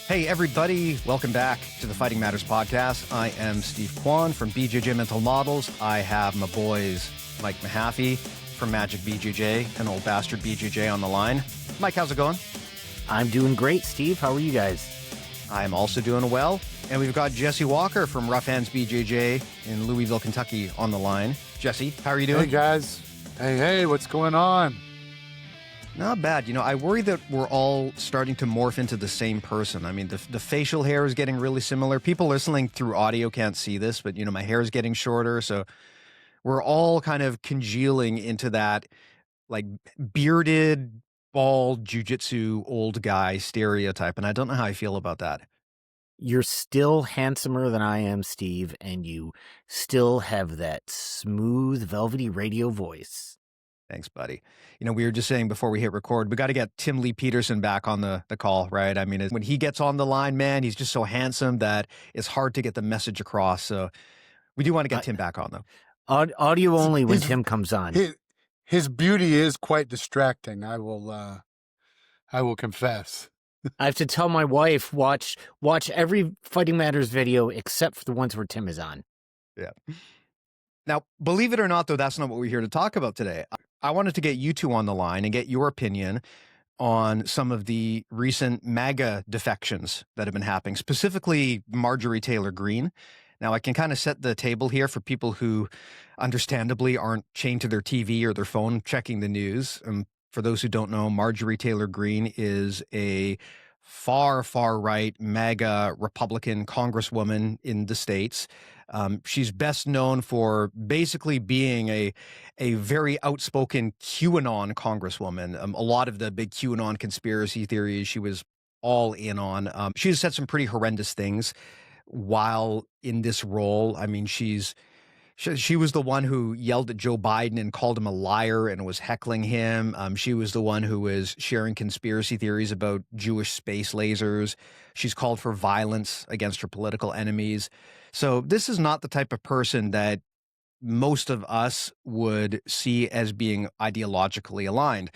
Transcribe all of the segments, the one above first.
Hey, everybody. Welcome back to the Fighting Matters podcast. I am Steve Kwan from BJJ Mental Models. I have my boys, Mike Mahaffey from Magic BJJ, and old bastard BJJ on the line. Mike, how's it going? I'm doing great, Steve. How are you guys? I'm also doing well. And we've got Jesse Walker from Rough Hands BJJ in Louisville, Kentucky on the line. Jesse, how are you doing? Hey, guys. Hey, what's going on? Not bad. You know, I worry that we're all starting to morph into the same person. I mean, the facial hair is getting really similar. People listening through audio can't see this, but, you know, my hair is getting shorter. So we're all kind of congealing into that, like, bearded, bald, jujitsu old guy stereotype. And I don't know how I feel about that. You're still handsomer than I am, Steve, and you still have that smooth, velvety radio voice. Thanks, buddy. You know, we were just saying before we hit record, we got to get Tim Lee Peterson back on the call, right? I mean, when he gets on the line, man, he's just so handsome that it's hard to get the message across. So we do want to get Tim back on, though. Audio only when Tim comes on. His beauty is quite distracting. I will confess. I have to tell my wife, watch every Fighting Matters video except for the ones where Tim is on. Yeah. Now, believe it or not, though, that's not what we're here to talk about today. I wanted to get you two on the line and get your opinion on some of the recent MAGA defections that have been happening, specifically Marjorie Taylor Greene. Now, I can kind of set the table here for people who understandably aren't chained to their TV or their phone checking the news. For those who don't know, Marjorie Taylor Greene is a far right MAGA Republican congresswoman in the States. She's best known for basically being a very outspoken QAnon congresswoman. A lot of the big QAnon conspiracy theories she was all in on. She's said some pretty horrendous things while in this role. I mean, she was the one who yelled at Joe Biden and called him a liar and was heckling him. She was the one who was sharing conspiracy theories about Jewish space lasers. She's called for violence against her political enemies. So this is not the type of person that most of us would see as being ideologically aligned.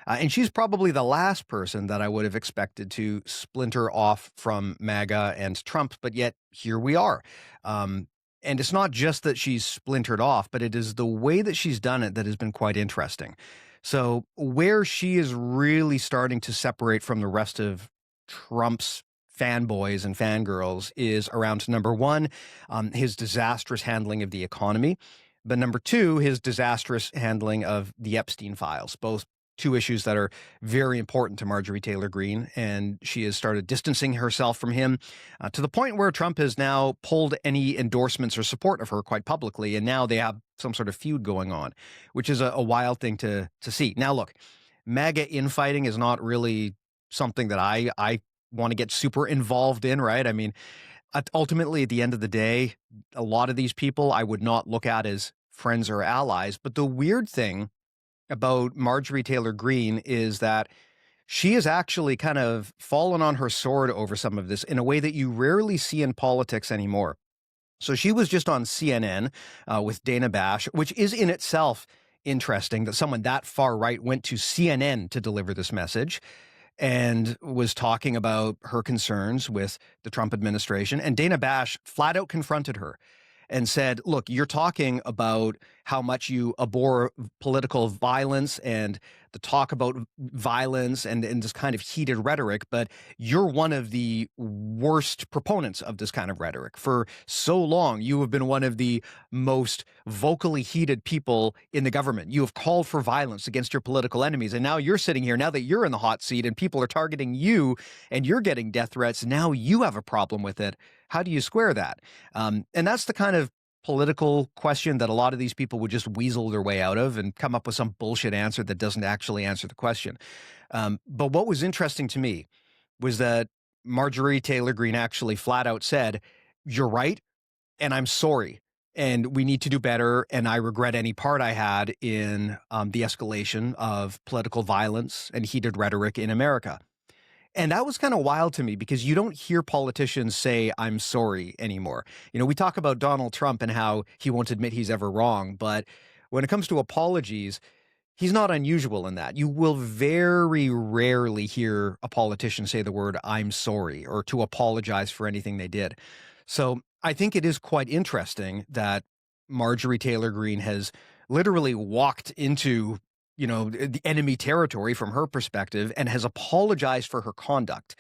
And she's probably the last person that I would have expected to splinter off from MAGA and Trump, but yet here we are. And it's not just that she's splintered off, but it is the way that she's done it that has been quite interesting. So where she is really starting to separate from the rest of Trump's fanboys and fangirls is around, number one, his disastrous handling of the economy, but number two, his disastrous handling of the Epstein files, both two issues that are very important to Marjorie Taylor Greene, and she has started distancing herself from him to the point where Trump has now pulled any endorsements or support of her quite publicly, and now they have some sort of feud going on, which is a wild thing to see. Now, look, MAGA infighting is not really something that I want to get super involved in, right? I mean, ultimately, at the end of the day, a lot of these people I would not look at as friends or allies, but the weird thing about Marjorie Taylor Greene is that she has actually kind of fallen on her sword over some of this in a way that you rarely see in politics anymore. So she was just on CNN with Dana Bash, which is in itself interesting that someone that far right went to CNN to deliver this message and was talking about her concerns with the Trump administration. And Dana Bash flat out confronted her and said, look, you're talking about how much you abhor political violence and the talk about violence and this kind of heated rhetoric, but you're one of the worst proponents of this kind of rhetoric. For so long, you have been one of the most vocally heated people in the government. You have called for violence against your political enemies. And now you're sitting here, now that you're in the hot seat and people are targeting you and you're getting death threats, now you have a problem with it. How do you square that? And that's the kind of political question that a lot of these people would just weasel their way out of and come up with some bullshit answer that doesn't actually answer the question. But what was interesting to me was that Marjorie Taylor Greene actually flat out said, you're right, and I'm sorry, and we need to do better, and I regret any part I had in the escalation of political violence and heated rhetoric in America. And that was kind of wild to me because you don't hear politicians say, I'm sorry anymore. You know, we talk about Donald Trump and how he won't admit he's ever wrong. But when it comes to apologies, he's not unusual in that. You will very rarely hear a politician say the word "I'm sorry" or to apologize for anything they did. So I think it is quite interesting that Marjorie Taylor Greene has literally walked into, the enemy territory from her perspective and has apologized for her conduct.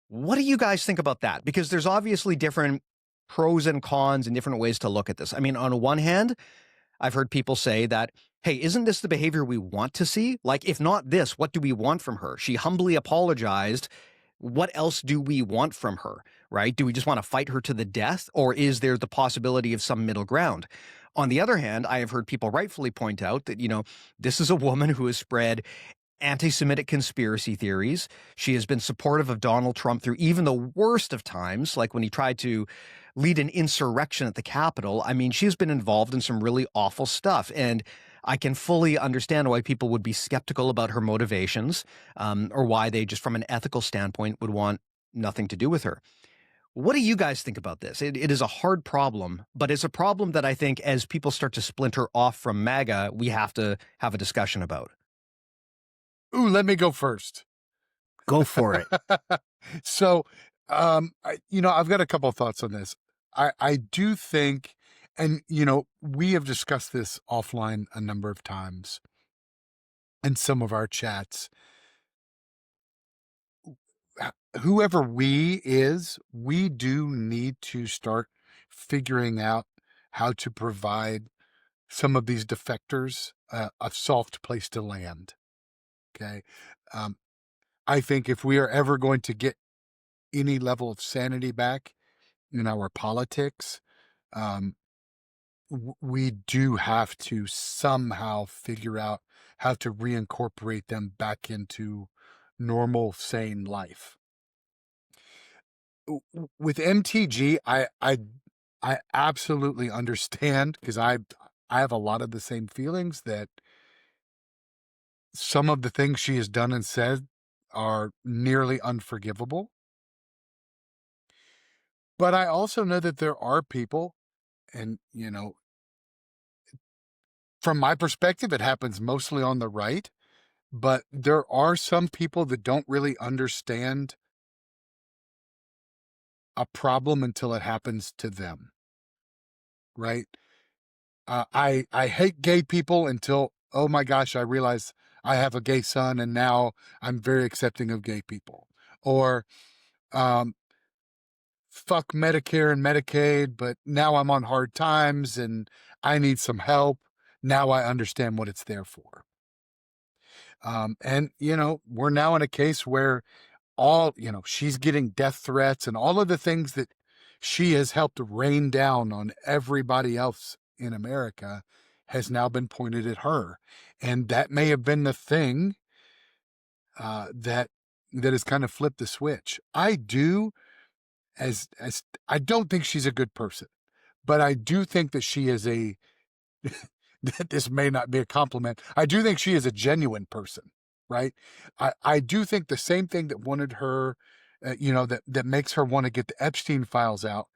What do you guys think about that? Because there's obviously different pros and cons and different ways to look at this. I mean, on one hand, I've heard people say that, hey, isn't this the behavior we want to see? Like, if not this, what do we want from her? She humbly apologized. What else do we want from her, right? Do we just want to fight her to the death, or is there the possibility of some middle ground? On the other hand, I have heard people rightfully point out that, this is a woman who has spread anti-Semitic conspiracy theories. She has been supportive of Donald Trump through even the worst of times, like when he tried to lead an insurrection at the Capitol. I mean, she's been involved in some really awful stuff. And I can fully understand why people would be skeptical about her motivations, or why they just from an ethical standpoint would want nothing to do with her. What do you guys think about this? It is a hard problem, but it's a problem that I think as people start to splinter off from MAGA, we have to have a discussion about. Ooh, let me go first. Go for it. So, I've got a couple of thoughts on this. I do think, and, we have discussed this offline a number of times in some of our chats. Whoever we is, we do need to start figuring out how to provide some of these defectors a soft place to land. Okay. I think if we are ever going to get any level of sanity back in our politics, we do have to somehow figure out how to reincorporate them back into normal, sane life. With MTG, I absolutely understand, because I have a lot of the same feelings, that some of the things she has done and said are nearly unforgivable. But I also know that there are people, and, from my perspective, it happens mostly on the right, but there are some people that don't really understand a problem until it happens to them, right? I hate gay people until, oh my gosh, I realize I have a gay son and now I'm very accepting of gay people. Or, fuck Medicare and Medicaid, but now I'm on hard times and I need some help. Now I understand what it's there for. And, we're now in a case where she's getting death threats, and all of the things that she has helped rain down on everybody else in America has now been pointed at her. And that may have been the thing that has kind of flipped the switch. I do, as I don't think she's a good person, but I do think that she is this may not be a compliment. I do think she is a genuine person, right? I do think the same thing that wanted her, that makes her want to get the Epstein files out,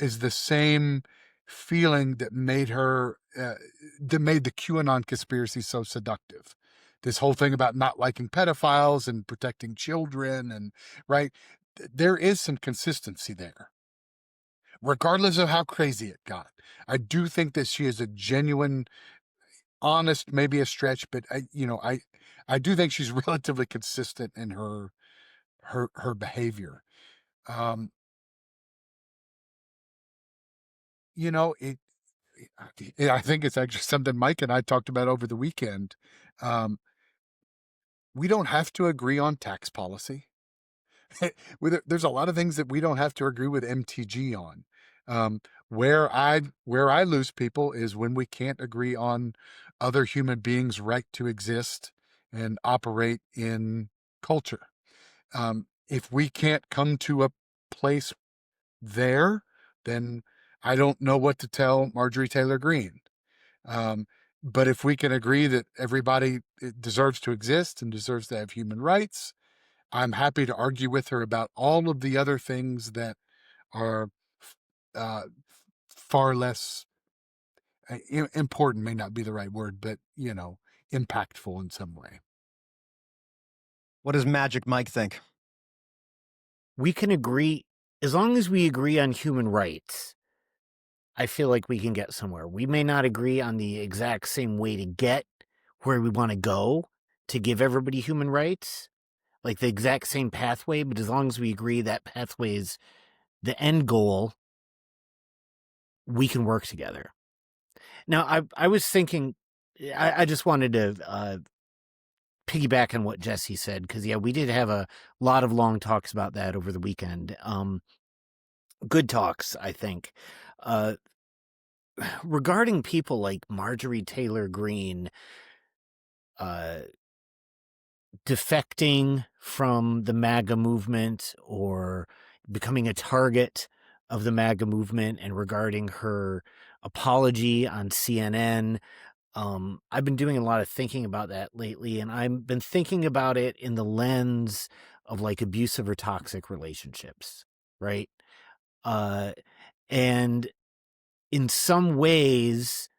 is the same feeling that made her, that made the QAnon conspiracy so seductive. This whole thing about not liking pedophiles and protecting children, and right, there is some consistency there, regardless of how crazy it got. I do think that she is a genuine, honest, maybe a stretch, but I do think she's relatively consistent in her behavior. I think it's actually something Mike and I talked about over the weekend. We don't have to agree on tax policy. There's a lot of things that we don't have to agree with MTG on. Where I lose people is when we can't agree on other human beings' right to exist and operate in culture. If we can't come to a place there, then I don't know what to tell Marjorie Taylor Greene. But if we can agree that everybody deserves to exist and deserves to have human rights, I'm happy to argue with her about all of the other things that are far less important, may not be the right word, but, impactful in some way. What does Magic Mike think? We can agree, as long as we agree on human rights, I feel like we can get somewhere. We may not agree on the exact same way to get where we want to go to give everybody human rights, like the exact same pathway, but as long as we agree that pathway is the end goal, we can work together. Now, I was thinking, I just wanted to piggyback on what Jesse said, because, yeah, we did have a lot of long talks about that over the weekend. Good talks, I think. Regarding people like Marjorie Taylor Greene defecting from the MAGA movement or becoming a target of the MAGA movement, and regarding her apology on CNN, I've been doing a lot of thinking about that lately, and I've been thinking about it in the lens of like abusive or toxic relationships, right? And in some ways,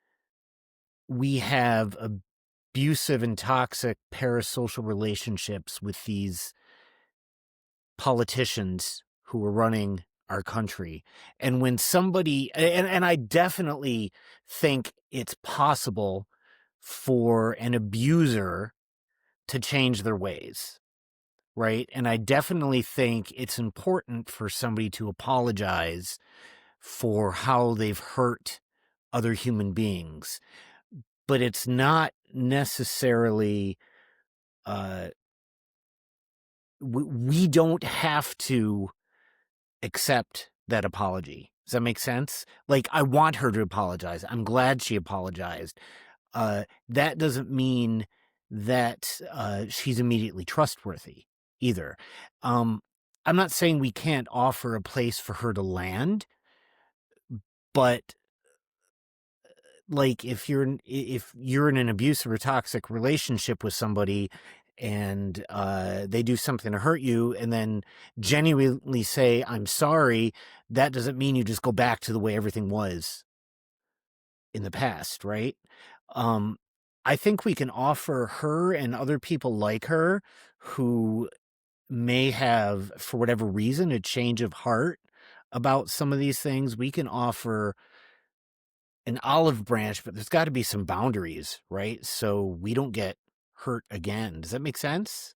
we have abusive and toxic parasocial relationships with these politicians who are running our country. And when somebody, and I definitely think it's possible for an abuser to change their ways, right? And I definitely think it's important for somebody to apologize for how they've hurt other human beings. But it's not necessarily, we don't have to accept that apology. Does that make sense? Like, I want her to apologize. I'm glad she apologized. That doesn't mean that she's immediately trustworthy either. I'm not saying we can't offer a place for her to land, but like if you're in an abusive or toxic relationship with somebody and they do something to hurt you and then genuinely say, I'm sorry, that doesn't mean you just go back to the way everything was in the past, right? I think we can offer her and other people like her who may have, for whatever reason, a change of heart about some of these things. We can offer an olive branch, but there's got to be some boundaries, right? So we don't get hurt again. Does that make sense?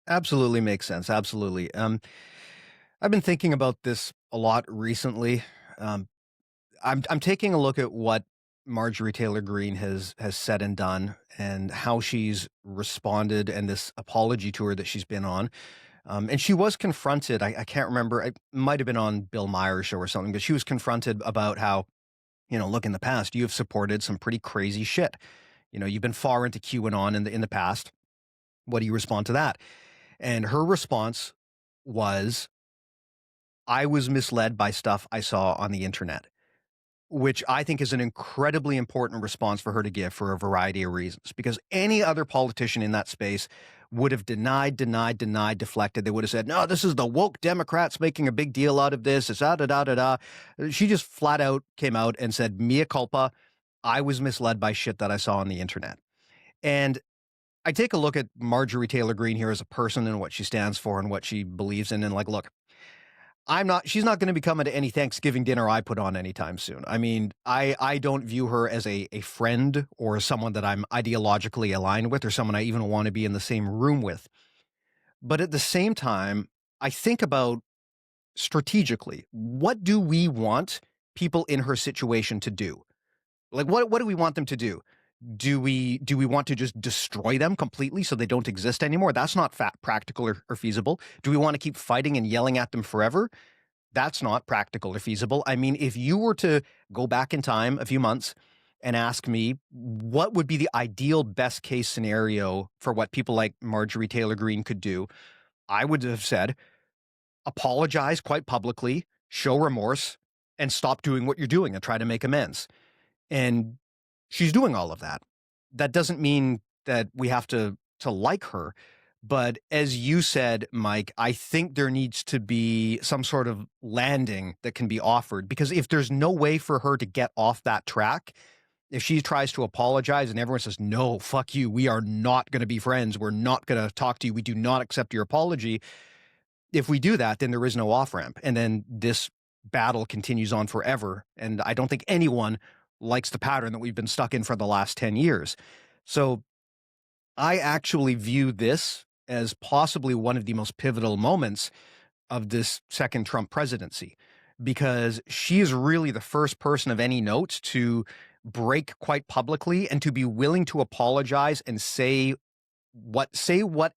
Absolutely makes sense. Absolutely. I've been thinking about this a lot recently. I'm taking a look at what Marjorie Taylor Greene has said and done, and how she's responded, and this apology tour that she's been on. And she was confronted. I can't remember. It might have been on Bill Maher's show or something, but she was confronted about how, look, in the past, you have supported some pretty crazy shit. You've been far into QAnon in the past. What do you respond to that? And her response was, I was misled by stuff I saw on the internet, which I think is an incredibly important response for her to give for a variety of reasons, because any other politician in that space would have denied, deflected. They would have said, no, this is the woke Democrats making a big deal out of this. It's da-da-da-da-da. She just flat out came out and said, mea culpa, I was misled by shit that I saw on the internet. And I take a look at Marjorie Taylor Greene here as a person and what she stands for and what she believes in. And like, look, she's not going to be coming to any Thanksgiving dinner I put on anytime soon. I mean, I don't view her as a friend or someone that I'm ideologically aligned with or someone I even want to be in the same room with. But at the same time, I think about strategically, what do we want people in her situation to do? Like, what do we want them to do? Do we want to just destroy them completely so they don't exist anymore? That's not practical or feasible. Do we want to keep fighting and yelling at them forever? That's not practical or feasible. I mean, if you were to go back in time a few months and ask me what would be the ideal best case scenario for what people like Marjorie Taylor Greene could do, I would have said, apologize quite publicly, show remorse, and stop doing what you're doing and try to make amends. And she's doing all of that. That doesn't mean that we have to like her. But as you said, Mike, I think there needs to be some sort of landing that can be offered, because if there's no way for her to get off that track, if she tries to apologize and everyone says, no, fuck you, we are not going to be friends, we're not going to talk to you, we do not accept your apology. If we do that, then there is no off-ramp. And then this battle continues on forever. And I don't think anyone likes the pattern that we've been stuck in for the last 10 years. So I actually view this as possibly one of the most pivotal moments of this second Trump presidency, because she is really the first person of any note to break quite publicly and to be willing to apologize and say what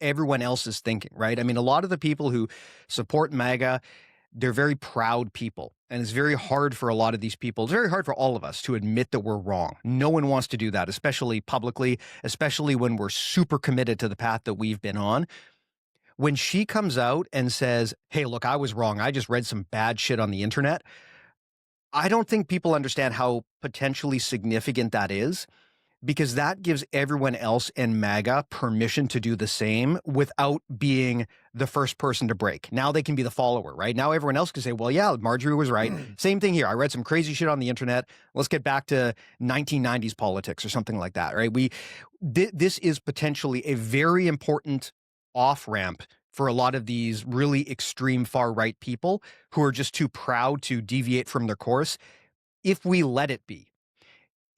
everyone else is thinking, right? I mean, a lot of the people who support MAGA, they're very proud people. And it's very hard for a lot of these people. It's very hard for all of us to admit that we're wrong. No one wants to do that, especially publicly, especially when we're super committed to the path that we've been on. When she comes out and says, hey, look, I was wrong, I just read some bad shit on the internet, I don't think people understand how potentially significant that is, because that gives everyone else in MAGA permission to do the same without being the first person to break. Now they can be the follower, right? Now everyone else can say, well, yeah, Marjorie was right. Same thing here. I read some crazy shit on the internet. Let's get back to 1990s politics or something like that, right? This is potentially a very important off-ramp for a lot of these really extreme far-right people who are just too proud to deviate from their course, if we let it be.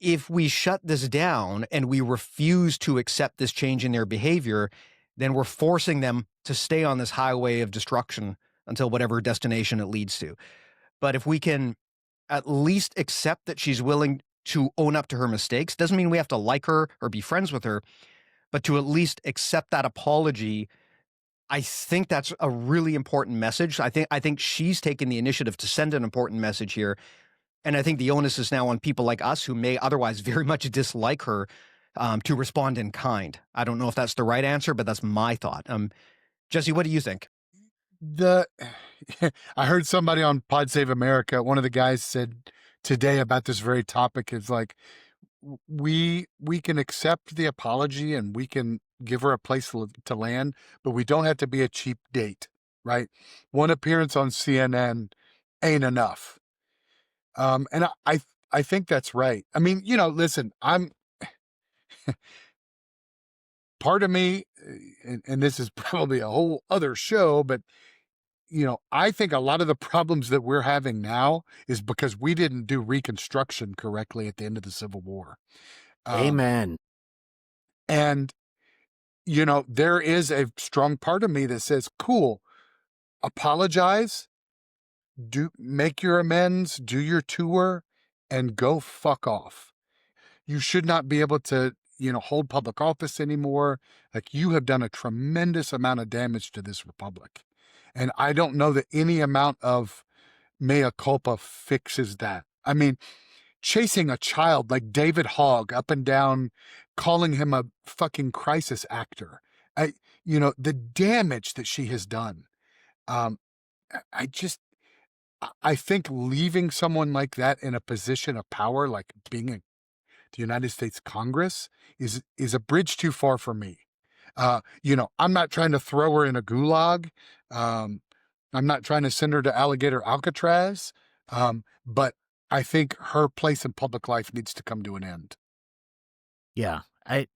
If we shut this down and we refuse to accept this change in their behavior, then we're forcing them to stay on this highway of destruction until whatever destination it leads to. But if we can at least accept that she's willing to own up to her mistakes, doesn't mean we have to like her or be friends with her, but to at least accept that apology, I think that's a really important message. I think she's taken the initiative to send an important message here. And I think the onus is now on people like us who may otherwise very much dislike her to respond in kind. I don't know if that's the right answer, but that's my thought. Jesse, what do you think? I heard somebody on Pod Save America, one of the guys said today about this very topic, is like, we can accept the apology and we can give her a place to land, but we don't have to be a cheap date, right? One appearance on CNN ain't enough. And I think that's right. I mean, listen, part of me, and this is probably a whole other show, but I think a lot of the problems that we're having now is because we didn't do Reconstruction correctly at the end of the Civil War. Amen. And, there is a strong part of me that says, cool, apologize, make your amends, do your tour, and go fuck off. You should not be able to, hold public office anymore. Like, you have done a tremendous amount of damage to this republic. And I don't know that any amount of mea culpa fixes that. I mean, chasing a child like David Hogg up and down, calling him a fucking crisis actor. The damage that she has done. I think leaving someone like that in a position of power, like being in the United States Congress, is a bridge too far for me. I'm not trying to throw her in a gulag. I'm not trying to send her to Alligator Alcatraz. But I think her place in public life needs to come to an end. Yeah, I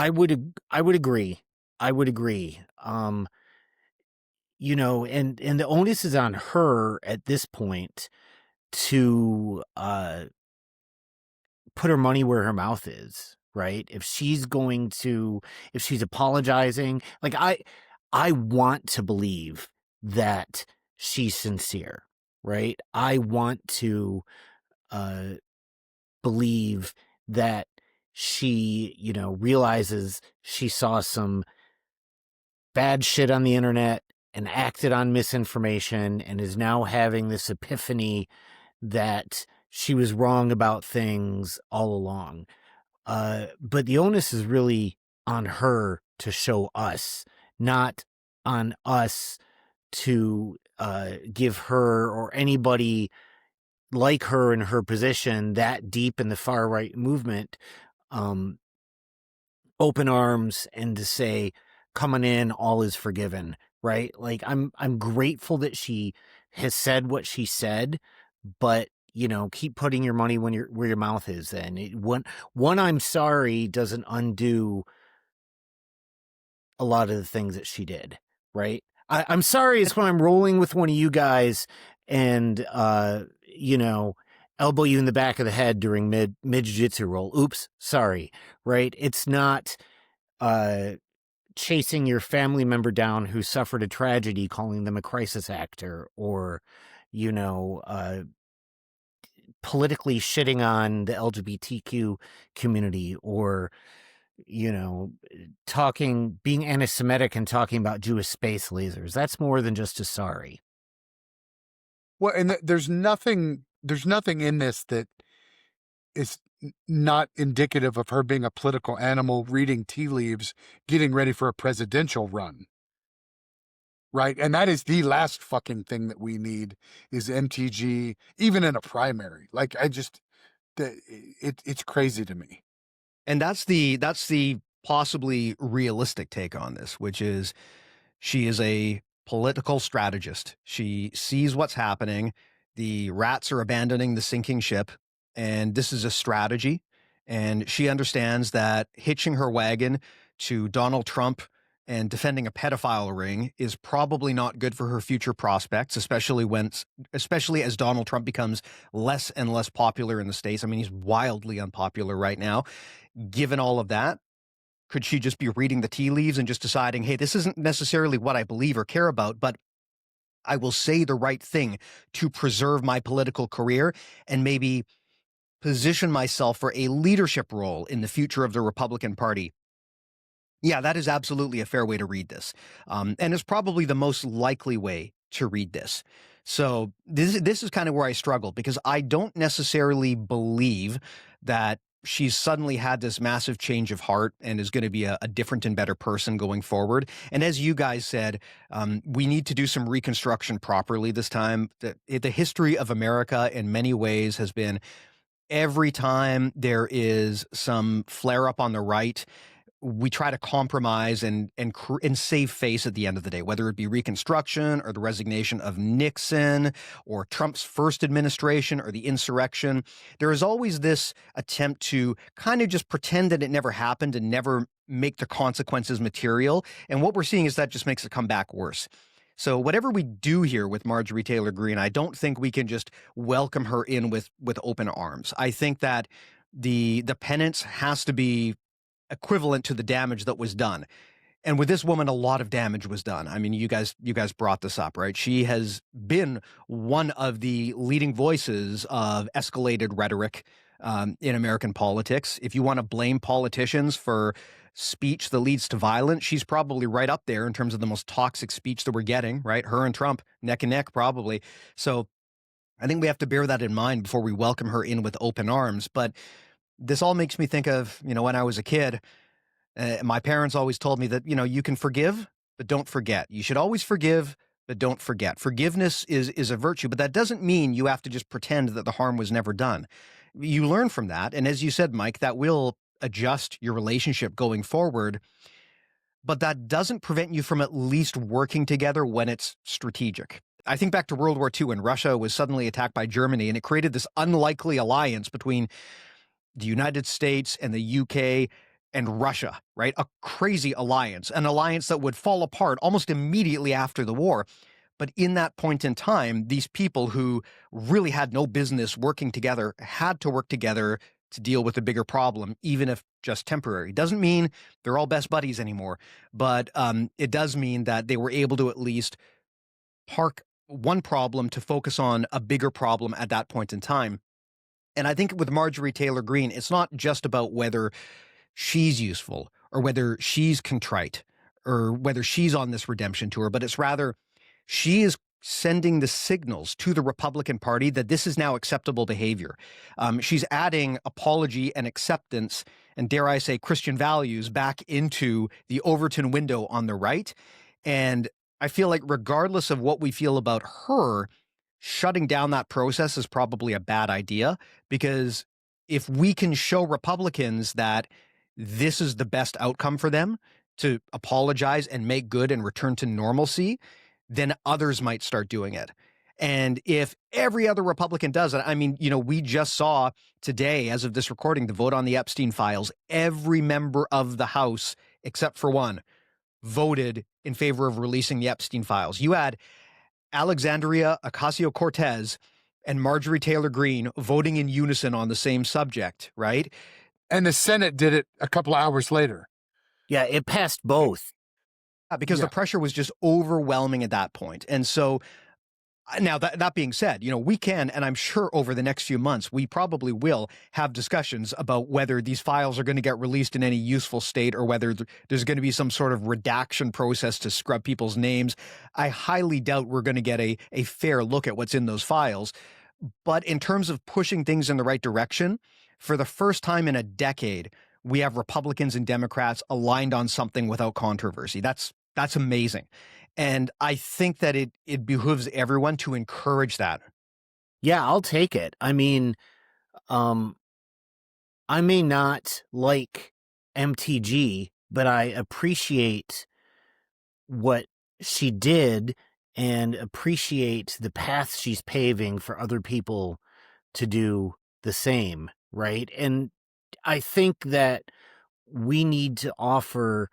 would agree. I would agree. And the onus is on her at this point to put her money where her mouth is, right? If she's apologizing, like I want to believe that she's sincere, right? I want to believe that she, realizes she saw some bad shit on the internet and acted on misinformation and is now having this epiphany that she was wrong about things all along. But the onus is really on her to show us, not on us to give her or anybody like her in her position that deep in the far right movement open arms and to say, coming in, all is forgiven, right? Like I'm grateful that she has said what she said, but keep putting your money where your mouth is. Then one I'm sorry doesn't undo a lot of the things that she did, right? I'm sorry is when I'm rolling with one of you guys and elbow you in the back of the head during mid jiu-jitsu roll. Oops, sorry, right? It's not chasing your family member down who suffered a tragedy, calling them a crisis actor, or politically shitting on the LGBTQ community, or being anti-Semitic and talking about Jewish space lasers. That's more than just a sorry. Well, and there's nothing in this that is not indicative of her being a political animal, reading tea leaves, getting ready for a presidential run. Right? And that is the last fucking thing that we need is MTG, even in a primary. Like, it's crazy to me. And that's the possibly realistic take on this, which is she is a political strategist. She sees what's happening. The rats are abandoning the sinking ship, and this is a strategy. And she understands that hitching her wagon to Donald Trump and defending a pedophile ring is probably not good for her future prospects, especially as Donald Trump becomes less and less popular in the States. I mean, he's wildly unpopular right now. Given all of that, could she just be reading the tea leaves and just deciding, hey, this isn't necessarily what I believe or care about, but I will say the right thing to preserve my political career and maybe position myself for a leadership role in the future of the Republican Party? Yeah, that is absolutely a fair way to read this. And it's probably the most likely way to read this. So this is kind of where I struggle, because I don't necessarily believe that she's suddenly had this massive change of heart and is going to be a different and better person going forward. And as you guys said, we need to do some reconstruction properly this time. The history of America in many ways has been, every time there is some flare up on the right, we try to compromise and save face at the end of the day, whether it be Reconstruction or the resignation of Nixon or Trump's first administration or the insurrection. There is always this attempt to kind of just pretend that it never happened and never make the consequences material. And what we're seeing is that just makes it come back worse. So whatever we do here with Marjorie Taylor Greene, I don't think we can just welcome her in with open arms. I think that the penance has to be equivalent to the damage that was done. And with this woman, a lot of damage was done. I mean, you guys brought this up, right? She has been one of the leading voices of escalated rhetoric in American politics. If you want to blame politicians for speech that leads to violence, she's probably right up there in terms of the most toxic speech that we're getting, right? Her and Trump, neck and neck, probably. So I think we have to bear that in mind before we welcome her in with open arms. But this all makes me think of, when I was a kid, my parents always told me that, you can forgive, but don't forget. You should always forgive, but don't forget. Forgiveness is a virtue, but that doesn't mean you have to just pretend that the harm was never done. You learn from that. And as you said, Mike, that will adjust your relationship going forward. But that doesn't prevent you from at least working together when it's strategic. I think back to World War II when Russia was suddenly attacked by Germany, and it created this unlikely alliance between the United States and the UK and Russia, right? A crazy alliance, an alliance that would fall apart almost immediately after the war. But in that point in time, these people who really had no business working together had to work together to deal with a bigger problem, even if just temporary. Doesn't mean they're all best buddies anymore, but it does mean that they were able to at least park one problem to focus on a bigger problem at that point in time. And I think with Marjorie Taylor Greene, it's not just about whether she's useful or whether she's contrite or whether she's on this redemption tour, but it's rather she is sending the signals to the Republican Party that this is now acceptable behavior. She's adding apology and acceptance and, dare I say, Christian values back into the Overton window on the right. And I feel like regardless of what we feel about her, shutting down that process is probably a bad idea, because if we can show Republicans that this is the best outcome for them, to apologize and make good and return to normalcy, then others might start doing it. And if every other Republican does it, I mean, we just saw today, as of this recording, the vote on the Epstein files. Every member of the House, except for one, voted in favor of releasing the Epstein files. You had Alexandria Ocasio-Cortez and Marjorie Taylor Greene voting in unison on the same subject, right? And the Senate did it a couple of hours later. Yeah, it passed both. Because the pressure was just overwhelming at that point. And so now that being said, we can, and I'm sure over the next few months, we probably will have discussions about whether these files are going to get released in any useful state or whether there's going to be some sort of redaction process to scrub people's names. I highly doubt we're going to get a fair look at what's in those files. But in terms of pushing things in the right direction, for the first time in a decade, we have Republicans and Democrats aligned on something without controversy. That's amazing. And I think that it behooves everyone to encourage that. Yeah, I'll take it. I mean, I may not like MTG, but I appreciate what she did and appreciate the path she's paving for other people to do the same, right? And I think that we need to offer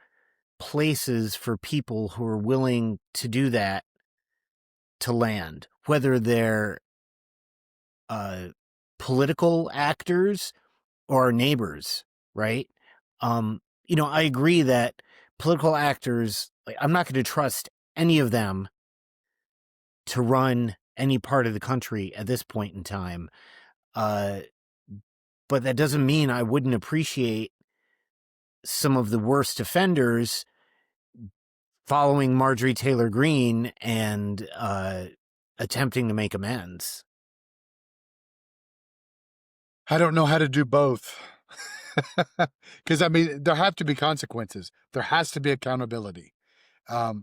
places for people who are willing to do that to land, whether they're political actors or our neighbors, right? I agree that political actors, I'm not going to trust any of them to run any part of the country at this point in time. But that doesn't mean I wouldn't appreciate some of the worst offenders following Marjorie Taylor Greene and attempting to make amends. I don't know how to do both. Because, I mean, there have to be consequences. There has to be accountability. I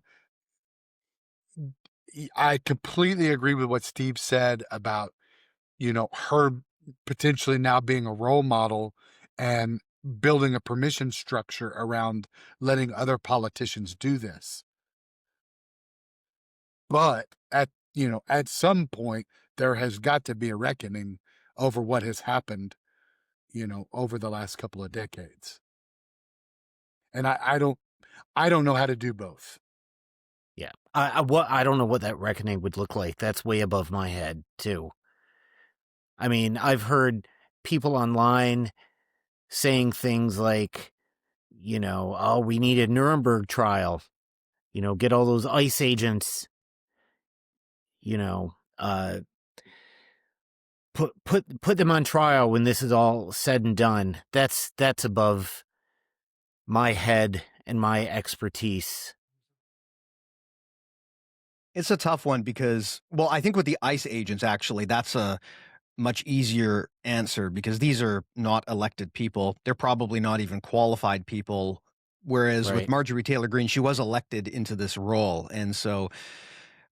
completely agree with what Steve said about, her potentially now being a role model and building a permission structure around letting other politicians do this. But at some point, there has got to be a reckoning over what has happened, over the last couple of decades. And I don't know how to do both. Yeah. I don't know what that reckoning would look like. That's way above my head, too. I mean, I've heard people online saying things like, oh, we need a Nuremberg trial, get all those ICE agents, put them on trial when this is all said and done. That's above my head and my expertise. It's a tough one because, well, I think with the ICE agents, actually, that's a much easier answer because these are not elected people. They're probably not even qualified people. Whereas with Marjorie Taylor Greene, she was elected into this role. And so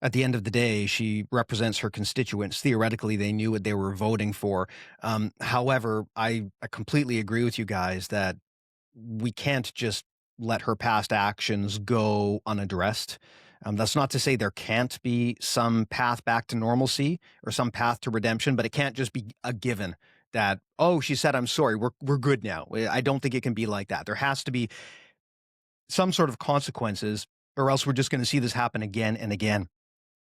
at the end of the day, she represents her constituents. Theoretically, they knew what they were voting for. However, I completely agree with you guys that we can't just let her past actions go unaddressed. That's not to say there can't be some path back to normalcy or some path to redemption, but it can't just be a given that, oh, she said, I'm sorry, we're good now. I don't think it can be like that. There has to be some sort of consequences, or else we're just going to see this happen again and again.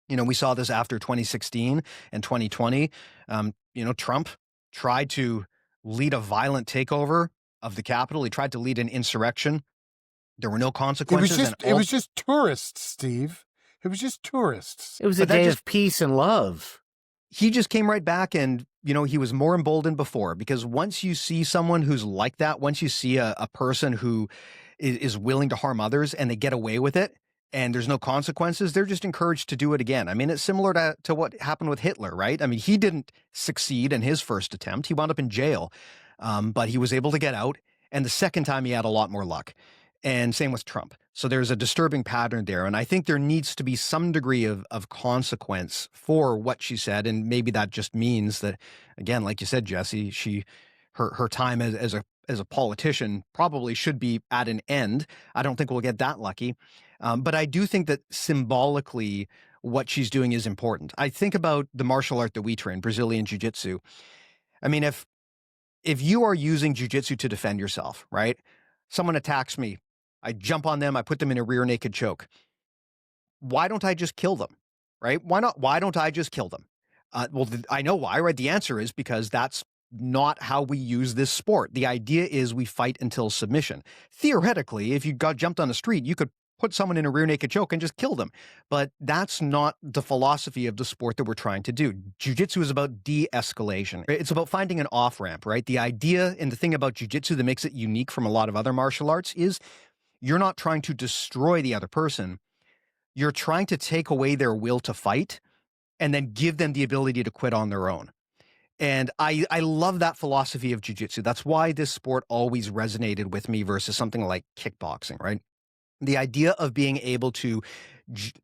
We saw this after 2016 and 2020. Trump tried to lead a violent takeover of the Capitol. He tried to lead an insurrection. There were no consequences. It was just tourists, Steve. It was just tourists. It was a day of peace and love. He just came right back and, he was more emboldened before, because once you see someone who's like that, once you see a person who is willing to harm others and they get away with it and there's no consequences, they're just encouraged to do it again. I mean, it's similar to what happened with Hitler, right? I mean, he didn't succeed in his first attempt. He wound up in jail, but he was able to get out. And the second time he had a lot more luck. And same with Trump. So there's a disturbing pattern there. And I think there needs to be some degree of consequence for what she said. And maybe that just means that, again, like you said, Jesse, her time as a politician probably should be at an end. I don't think we'll get that lucky. But I do think that symbolically, what she's doing is important. I think about the martial art that we train, Brazilian Jiu-Jitsu. I mean, if you are using jiu-jitsu to defend yourself, right? Someone attacks me, I jump on them, I put them in a rear naked choke. Why don't I just kill them, right? Why not? Why don't I just kill them? Well, I know why, right? The answer is because that's not how we use this sport. The idea is we fight until submission. Theoretically, if you got jumped on the street, you could put someone in a rear naked choke and just kill them. But that's not the philosophy of the sport that we're trying to do. Jiu-jitsu is about de-escalation. It's about finding an off-ramp, right? The idea and the thing about jiu-jitsu that makes it unique from a lot of other martial arts is you're not trying to destroy the other person. You're trying to take away their will to fight and then give them the ability to quit on their own. And I love that philosophy of jiu-jitsu. That's why this sport always resonated with me versus something like kickboxing, right? The idea of being able to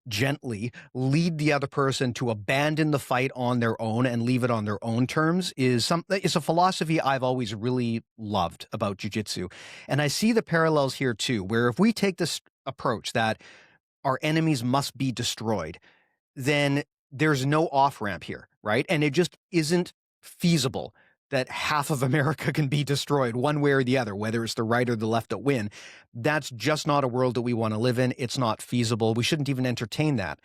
gently lead the other person to abandon the fight on their own and leave it on their own terms is a philosophy I've always really loved about jiu-jitsu. And I see the parallels here too, where if we take this approach that our enemies must be destroyed, then there's no off-ramp here, right? And it just isn't feasible that half of America can be destroyed one way or the other, whether it's the right or the left that win. That's just not a world that we want to live in. It's not feasible. We shouldn't even entertain that.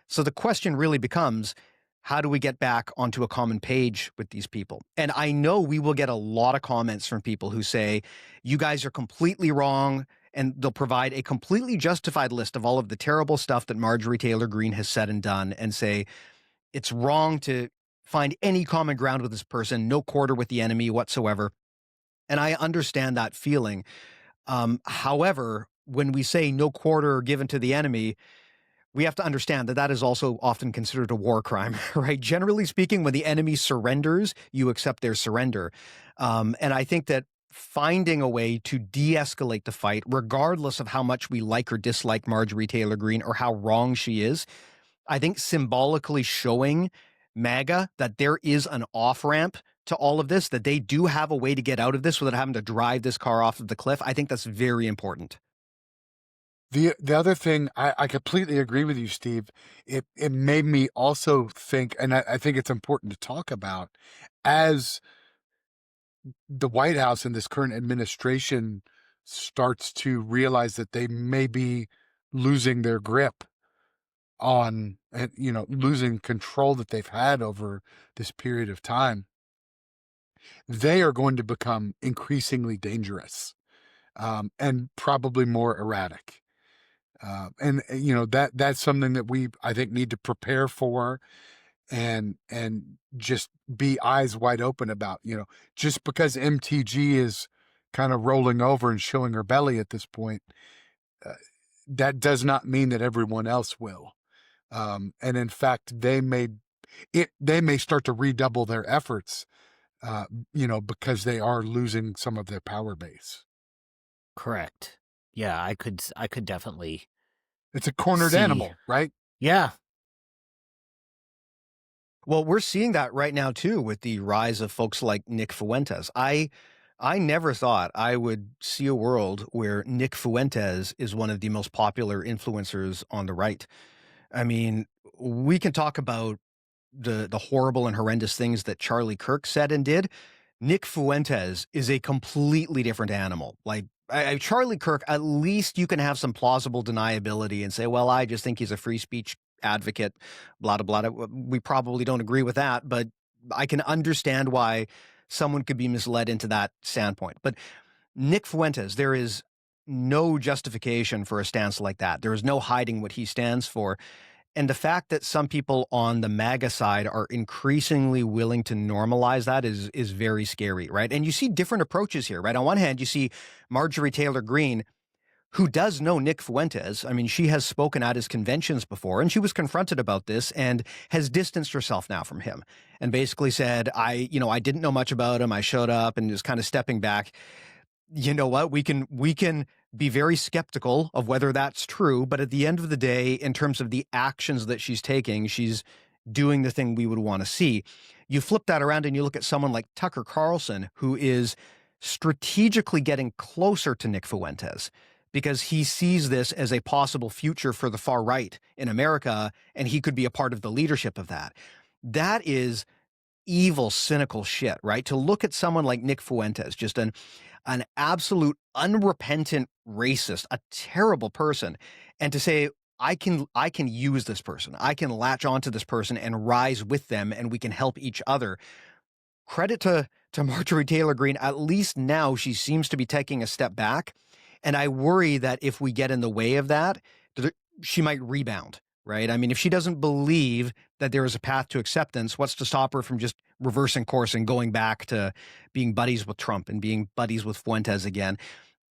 So the question really becomes, how do we get back onto a common page with these people? And I know we will get a lot of comments from people who say, you guys are completely wrong, and they'll provide a completely justified list of all of the terrible stuff that Marjorie Taylor Greene has said and done and say, it's wrong to find any common ground with this person, no quarter with the enemy whatsoever. And I understand that feeling. However, when we say no quarter given to the enemy, we have to understand that that is also often considered a war crime, right? Generally speaking, when the enemy surrenders, you accept their surrender. And I think that finding a way to de-escalate the fight, regardless of how much we like or dislike Marjorie Taylor Greene or how wrong she is, I think symbolically showing MAGA that there is an off-ramp to all of this, that they do have a way to get out of this without having to drive this car off of the cliff. I think that's very important. The other thing, I completely agree with you, Steve. It made me also think, and I think it's important to talk about, as the White House and this current administration starts to realize that they may be losing their grip on, losing control that they've had over this period of time, they are going to become increasingly dangerous, and probably more erratic. And that's something that I think need to prepare for, and just be eyes wide open about. Just because MTG is kind of rolling over and showing her belly at this point, that does not mean that everyone else will. And in fact, they may start to redouble their efforts, because they are losing some of their power base. Correct. Yeah, I could definitely. It's a cornered animal, right? Yeah. Well, we're seeing that right now too with the rise of folks like Nick Fuentes. I never thought I would see a world where Nick Fuentes is one of the most popular influencers on the right. I mean, we can talk about the horrible and horrendous things that Charlie Kirk said and did. Nick Fuentes is a completely different animal. Like Charlie Kirk, at least you can have some plausible deniability and say, well, I just think he's a free speech advocate, blah, blah, blah. We probably don't agree with that, but I can understand why someone could be misled into that standpoint. But Nick Fuentes, there is no justification for a stance like that. There is no hiding what he stands for. And the fact that some people on the MAGA side are increasingly willing to normalize that is very scary, right? And you see different approaches here, right? On one hand, you see Marjorie Taylor Greene, who does know Nick Fuentes. I mean, she has spoken at his conventions before, and she was confronted about this and has distanced herself now from him and basically said, I didn't know much about him. I showed up and is kind of stepping back. You know what? We can be very skeptical of whether that's true, but at the end of the day, in terms of the actions that she's taking, she's doing the thing we would want to see. You flip that around and you look at someone like Tucker Carlson, who is strategically getting closer to Nick Fuentes because he sees this as a possible future for the far right in America, and he could be a part of the leadership of that. That is evil, cynical shit, right? To look at someone like Nick Fuentes, just an absolute unrepentant racist, a terrible person, and to say, I can use this person. I can latch onto this person and rise with them, and we can help each other. Credit to Marjorie Taylor Greene. At least now she seems to be taking a step back. And I worry that if we get in the way of that, she might rebound, right? I mean, if she doesn't believe that there is a path to acceptance, what's to stop her from just reversing course and going back to being buddies with Trump and being buddies with Fuentes again?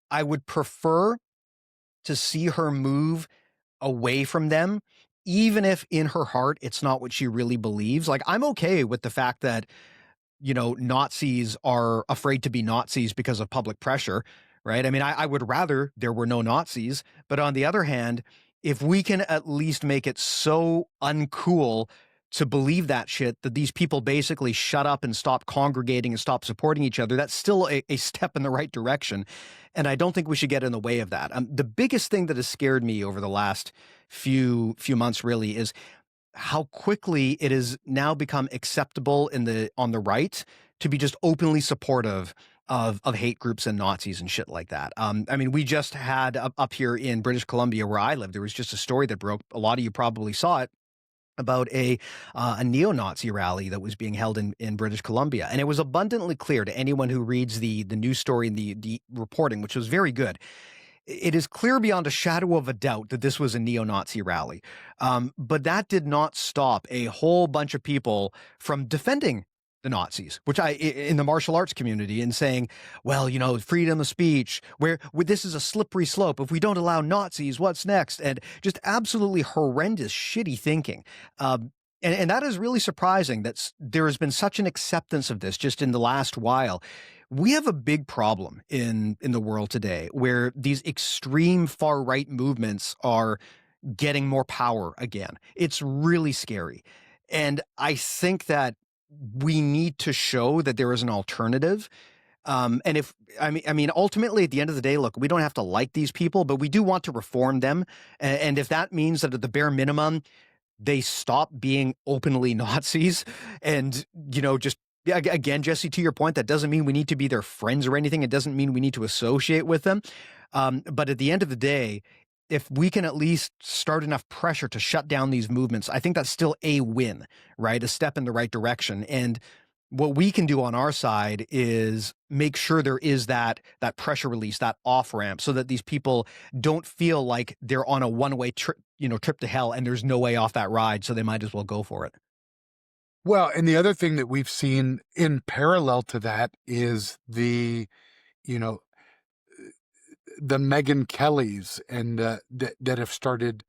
I would prefer to see her move away from them, even if in her heart it's not what she really believes. Like, I'm okay with the fact that, you know, Nazis are afraid to be Nazis because of public pressure, right? I mean, I would rather there were no Nazis. But on the other hand, if we can at least make it so uncool to believe that shit that these people basically shut up and stop congregating and stop supporting each other, that's still a step in the right direction. And I don't think we should get in the way of that. The biggest thing that has scared me over the last few months really is how quickly it has now become acceptable on the right to be just openly supportive of hate groups and Nazis and shit like that. I mean, we just had up here in British Columbia where I live, there was just a story that broke. A lot of you probably saw it, about a neo-Nazi rally that was being held in British Columbia. And it was abundantly clear to anyone who reads the news story and the reporting, which was very good. It is clear beyond a shadow of a doubt that this was a neo-Nazi rally. But that did not stop a whole bunch of people from defending the Nazis, which in the martial arts community, and saying, well, you know, freedom of speech, where this is a slippery slope. If we don't allow Nazis, what's next? And just absolutely horrendous, shitty thinking. And that is really surprising that there has been such an acceptance of this just in the last while. We have a big problem in the world today where these extreme far right movements are getting more power again. It's really scary. And I think that we need to show that there is an alternative. And ultimately, at the end of the day, look, we don't have to like these people, but we do want to reform them. And if that means that at the bare minimum, they stop being openly Nazis and, you know, just, again, Jesse, to your point, that doesn't mean we need to be their friends or anything. It doesn't mean we need to associate with them. But at the end of the day, if we can at least start enough pressure to shut down these movements, I think that's still a win, right? A step in the right direction. And what we can do on our side is make sure there is that pressure release, that off ramp, so that these people don't feel like they're on a one-way trip to hell and there's no way off that ride. So they might as well go for it. Well, and the other thing that we've seen in parallel to that is the Megyn Kellys and that have started,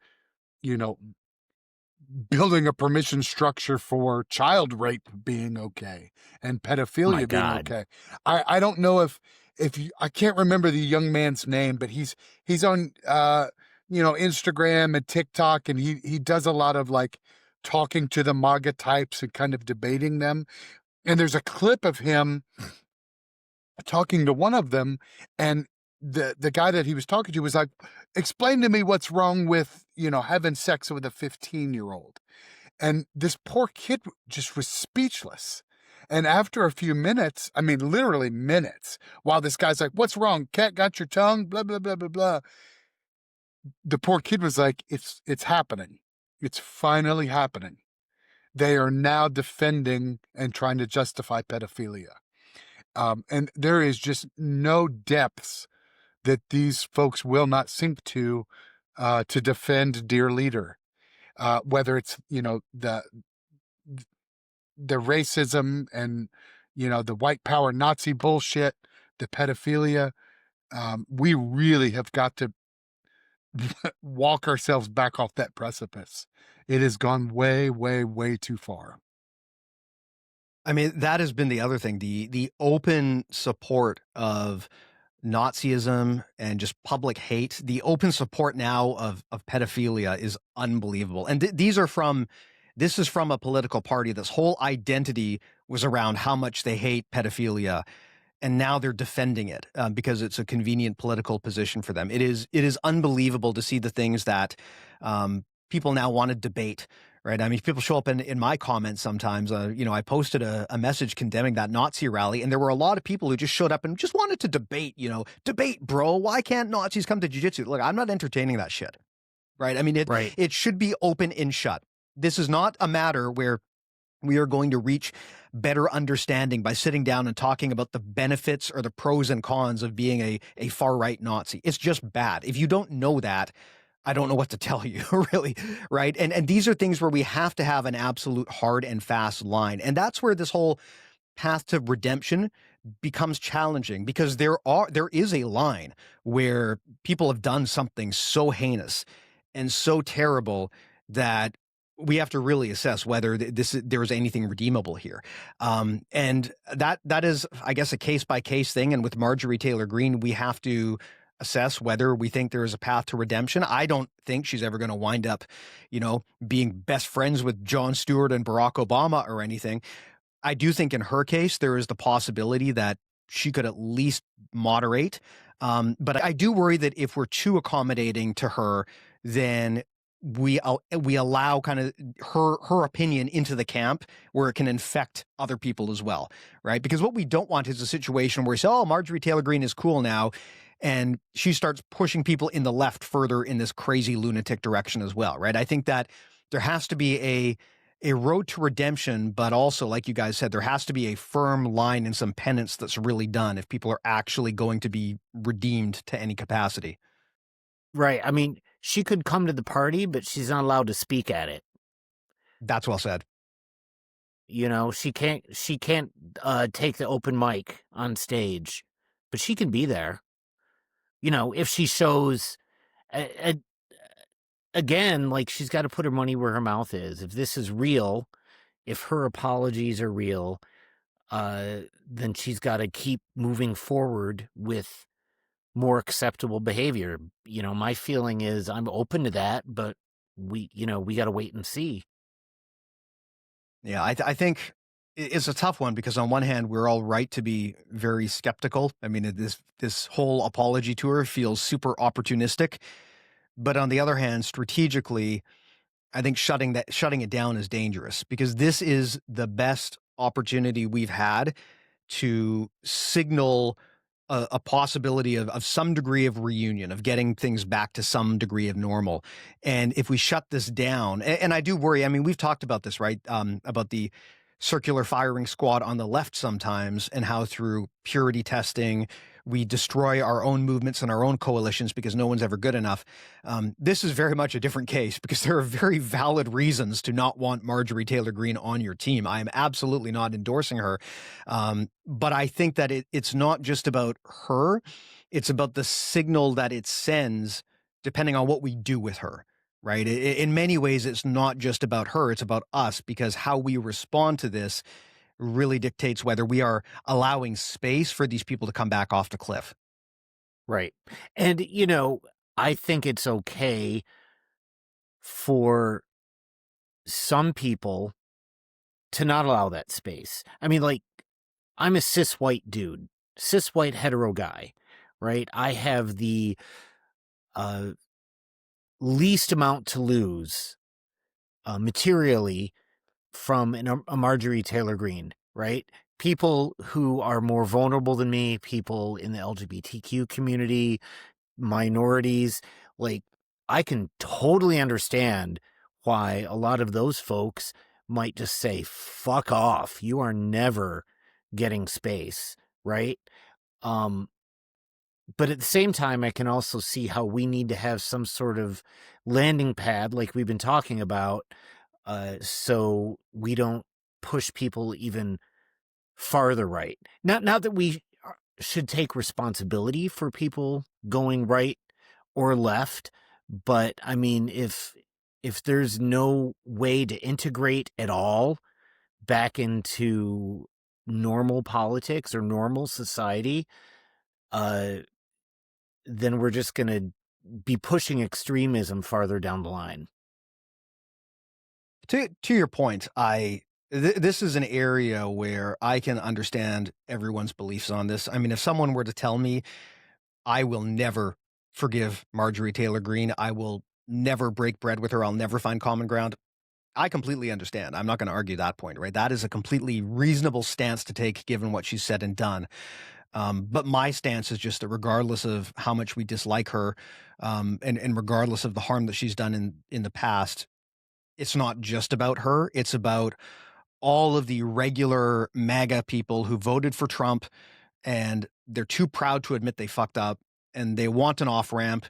building a permission structure for child rape being okay and pedophilia being okay. I don't know if I can't remember the young man's name, but he's on Instagram and TikTok, and he does a lot of like talking to the MAGA types and kind of debating them. And there's a clip of him talking to one of them, and the guy that he was talking to was like, explain to me what's wrong with, having sex with a 15-year-old. And this poor kid just was speechless. And after a few minutes, I mean, literally minutes, while this guy's like, what's wrong? Cat got your tongue? Blah, blah, blah, blah, blah. The poor kid was like, it's happening. It's finally happening. They are now defending and trying to justify pedophilia. And there is just no depths that these folks will not sink to defend dear leader, whether it's the racism and the white power Nazi bullshit, the pedophilia. We really have got to walk ourselves back off that precipice. It has gone way, way, way too far. I mean, that has been the other thing, the open support of Nazism and just public hate. The open support now of pedophilia is unbelievable. And this is from a political party that's whole identity was around how much they hate pedophilia. and now they're defending it because it's a convenient political position for them. It is unbelievable to see the things that people now want to debate, right? I mean, people show up in my comments sometimes. I posted a message condemning that Nazi rally, and there were a lot of people who just showed up and just wanted to debate. Debate, bro. Why can't Nazis come to jiu-jitsu? Look, I'm not entertaining that shit, right? I mean, it should be open and shut. This is not a matter where we are going to reach better understanding by sitting down and talking about the benefits or the pros and cons of being a far-right Nazi. It's just bad. If you don't know that, I don't know what to tell you, really, right? And these are things where we have to have an absolute hard and fast line. And that's where this whole path to redemption becomes challenging, because there is a line where people have done something so heinous and so terrible that we have to really assess whether there is anything redeemable here. And that is, I guess, a case-by-case thing. And with Marjorie Taylor Greene, we have to assess whether we think there is a path to redemption. I don't think she's ever going to wind up, being best friends with Jon Stewart and Barack Obama or anything. I do think in her case, there is the possibility that she could at least moderate. But I do worry that if we're too accommodating to her, then we allow kind of her opinion into the camp where it can infect other people as well, right? Because what we don't want is a situation where we say, oh, Marjorie Taylor Greene is cool now, and she starts pushing people in the left further in this crazy lunatic direction as well, right? I think that there has to be a road to redemption, but also, like you guys said, there has to be a firm line and some penance that's really done if people are actually going to be redeemed to any capacity. Right. I mean, she could come to the party, but she's not allowed to speak at it. That's well said. She can't take the open mic on stage, but she can be there. If she shows, again, like, she's got to put her money where her mouth is. If this is real, if her apologies are real, then she's got to keep moving forward with more acceptable behavior. My feeling is I'm open to that, but we got to wait and see. Yeah, I think it's a tough one, because on one hand, we're all right to be very skeptical. I mean, this whole apology tour feels super opportunistic, but on the other hand, strategically, I think shutting it down is dangerous, because this is the best opportunity we've had to signal a possibility of some degree of reunion, of getting things back to some degree of normal. And if we shut this down, and I do worry, I mean, we've talked about this, right? About the circular firing squad on the left sometimes, and how through purity testing, we destroy our own movements and our own coalitions because no one's ever good enough. This is very much a different case, because there are very valid reasons to not want Marjorie Taylor Greene on your team. I am absolutely not endorsing her. But I think that it's not just about her. It's about the signal that it sends, depending on what we do with her, right? In many ways, it's not just about her. It's about us, because how we respond to this really dictates whether we are allowing space for these people to come back off the cliff. Right. And, I think it's okay for some people to not allow that space. I mean, like, I'm a cis white dude, cis white hetero guy, right? I have the least amount to lose materially from a Marjorie Taylor Greene, right? People who are more vulnerable than me, people in the LGBTQ community, minorities, like, I can totally understand why a lot of those folks might just say, fuck off. You are never getting space, right? But at the same time, I can also see how we need to have some sort of landing pad, like we've been talking about, so we don't push people even farther right. Not that we should take responsibility for people going right or left, but I mean, if there's no way to integrate at all back into normal politics or normal society, then we're just going to be pushing extremism farther down the line. To your point, I This is an area where I can understand everyone's beliefs on this. I mean, if someone were to tell me I will never forgive Marjorie Taylor Greene, I will never break bread with her, I'll never find common ground, I completely understand. I'm not going to argue that point, right? That is a completely reasonable stance to take given what she's said and done. But my stance is just that regardless of how much we dislike her, and regardless of the harm that she's done in the past, it's not just about her. It's about all of the regular MAGA people who voted for Trump and they're too proud to admit they fucked up and they want an off ramp,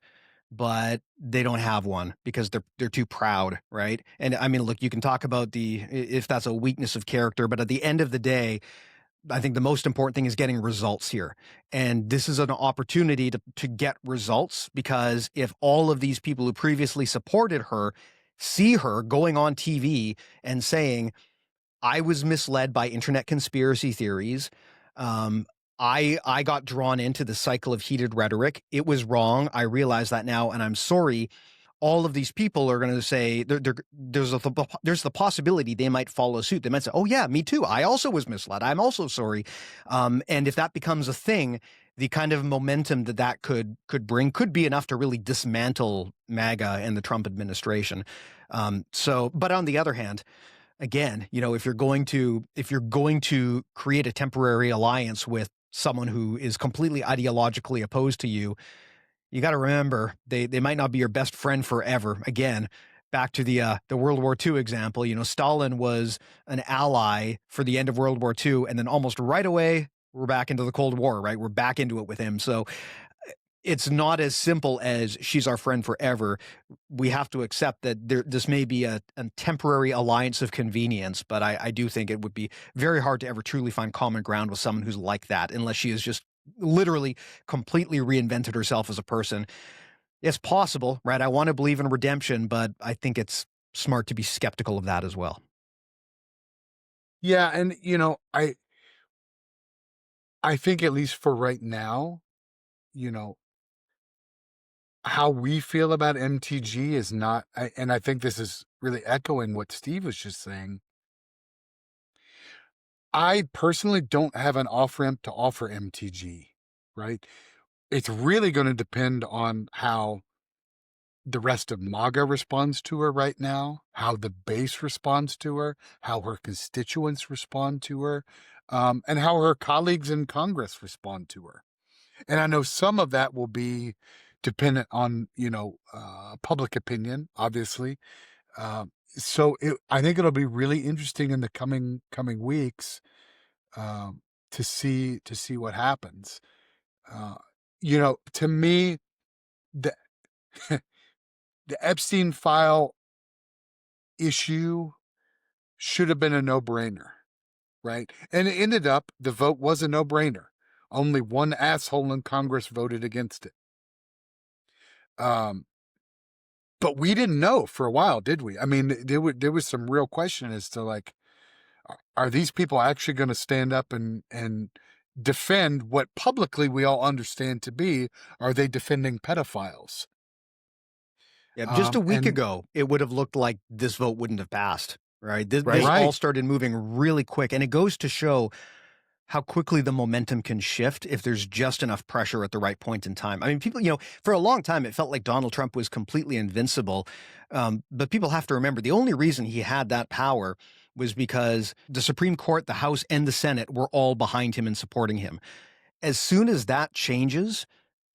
but they don't have one because they're too proud, right? And I mean, look, you can talk about if that's a weakness of character, but at the end of the day, I think the most important thing is getting results here. And this is an opportunity to get results, because if all of these people who previously supported her see her going on TV and saying, I was misled by internet conspiracy theories. I got drawn into the cycle of heated rhetoric. It was wrong. I realize that now, and I'm sorry. All of these people are going to say there's the possibility they might follow suit. They might say, "Oh yeah, me too. I also was misled. I'm also sorry." And if that becomes a thing, the kind of momentum that could bring could be enough to really dismantle MAGA and the Trump administration. But on the other hand, again, if you're going to create a temporary alliance with someone who is completely ideologically opposed to you, you got to remember they might not be your best friend forever. Again, back to the World War II example, Stalin was an ally for the end of World War II, and then almost right away we're back into the Cold War, right? We're back into it with him. So it's not as simple as she's our friend forever. We have to accept that this may be a temporary alliance of convenience, but I do think it would be very hard to ever truly find common ground with someone who's like that, unless she has just literally completely reinvented herself as a person. It's possible, right? I want to believe in redemption, but I think it's smart to be skeptical of that as well. Yeah, and I think at least for right now, how we feel about MTG is not, and I think this is really echoing what Steve was just saying. I personally don't have an off-ramp to offer MTG, right? It's really going to depend on how the rest of MAGA responds to her right now, how the base responds to her, how her constituents respond to her, and how her colleagues in Congress respond to her. And I know some of that will be dependent on, public opinion, obviously. I think it'll be really interesting in the coming weeks to see what happens. To me, the the Epstein file issue should have been a no-brainer, right? And it ended up, the vote was a no-brainer. Only one asshole in Congress voted against it. But we didn't know for a while, did we? I mean, there was some real question as to, like, are these people actually going to stand up and defend what publicly we all understand to be, are they defending pedophiles? Yeah, just a week ago, it would have looked like this vote wouldn't have passed, right? This Right. all started moving really quick, and it goes to show how quickly the momentum can shift if there's just enough pressure at the right point in time. I mean, people, for a long time, it felt like Donald Trump was completely invincible. But people have to remember the only reason he had that power was because the Supreme Court, the House, and the Senate were all behind him and supporting him. As soon as that changes,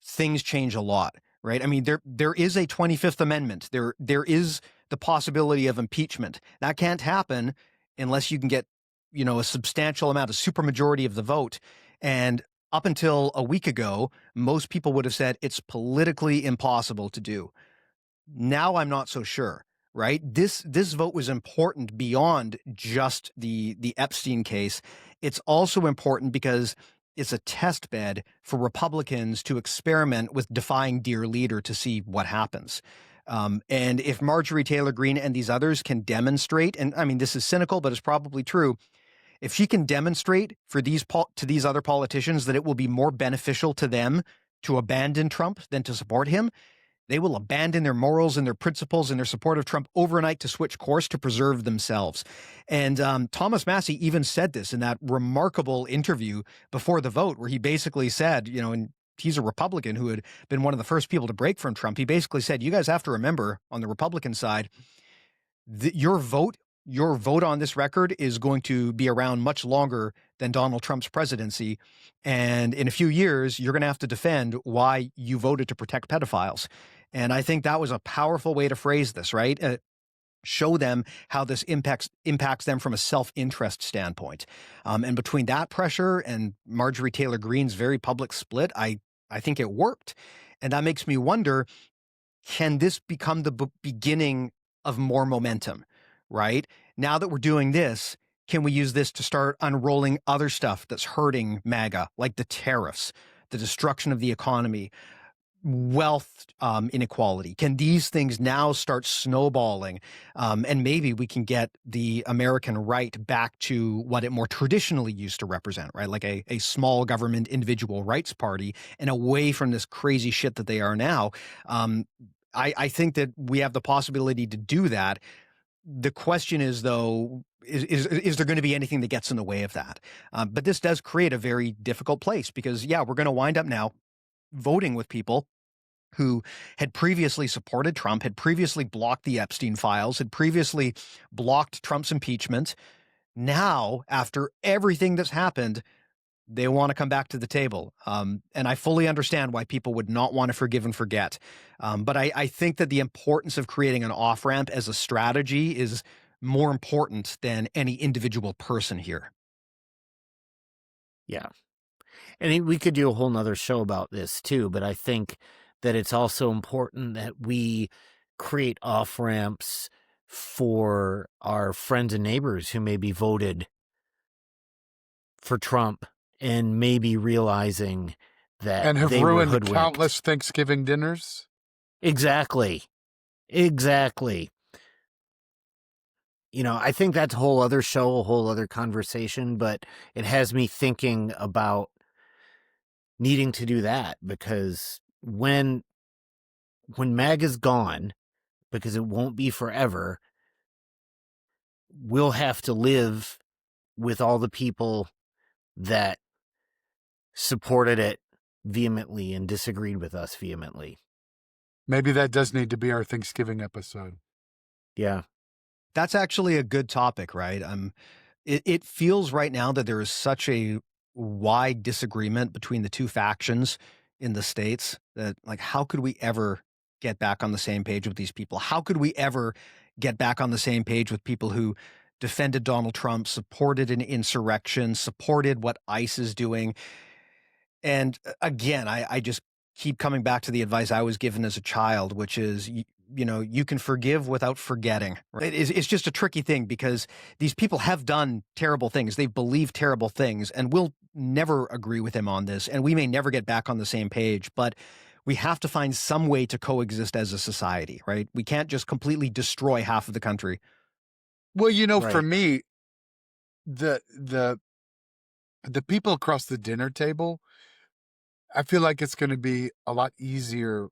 things change a lot, right? I mean, there is a 25th Amendment. There is the possibility of impeachment. That can't happen unless you can get a substantial amount, a supermajority of the vote. And up until a week ago, most people would have said it's politically impossible to do. Now I'm not so sure, right? This vote was important beyond just the Epstein case. It's also important because it's a test bed for Republicans to experiment with defying dear leader to see what happens. And if Marjorie Taylor Greene and these others can demonstrate, and I mean, this is cynical, but it's probably true, if she can demonstrate to these other politicians that it will be more beneficial to them to abandon Trump than to support him, They will abandon their morals and their principles and their support of Trump overnight to switch course to preserve themselves. And Thomas Massie even said this in that remarkable interview before the vote, where he basically said, and he's a Republican who had been one of the first people to break from Trump. He basically said, you guys have to remember, on the Republican side, your vote on this record is going to be around much longer than Donald Trump's presidency. And in a few years, you're going to have to defend why you voted to protect pedophiles. And I think that was a powerful way to phrase this, right? Show them how this impacts them from a self-interest standpoint. And between that pressure and Marjorie Taylor Greene's very public split, I think it worked. And that makes me wonder, can this become the beginning of more momentum, right? Now that we're doing this, can we use this to start unrolling other stuff that's hurting MAGA, like the tariffs, the destruction of the economy, wealth inequality? Can these things now start snowballing? And maybe we can get the American right back to what it more traditionally used to represent, right? Like a small government individual rights party, and away from this crazy shit that they are now. I think that we have the possibility to do that. The question is, though, is there going to be anything that gets in the way of that? But this does create a very difficult place because, we're going to wind up now voting with people who had previously supported Trump, had previously blocked the Epstein files, had previously blocked Trump's impeachment. Now, after everything that's happened, they want to come back to the table. And I fully understand why people would not want to forgive and forget. But I think that the importance of creating an off-ramp as a strategy is more important than any individual person here. Yeah. And we could do a whole nother show about this too, but I think that it's also important that we create off-ramps for our friends and neighbors who maybe voted for Trump and maybe realizing that and have they were ruined hoodwinked. countless Thanksgiving dinners. Exactly. I think that's a whole other show, a whole other conversation, but it has me thinking about needing to do that, because when MAGA's gone, because it won't be forever, we'll have to live with all the people that supported it vehemently and disagreed with us vehemently. Maybe that does need to be our Thanksgiving episode. Yeah. That's actually a good topic, right? It feels right now that there is such a wide disagreement between the two factions in the States that, like, how could we ever get back on the same page with these people? How could we ever get back on the same page with people who defended Donald Trump, supported an insurrection, supported what ICE is doing? And again, I just keep coming back to the advice I was given as a child, which is, you can forgive without forgetting. Right? It's just a tricky thing because these people have done terrible things. They've believed terrible things, and we'll never agree with them on this. And we may never get back on the same page, but we have to find some way to coexist as a society, right? We can't just completely destroy half of the country. Well, Right. For me, the people across the dinner table, I feel like it's going to be a lot easier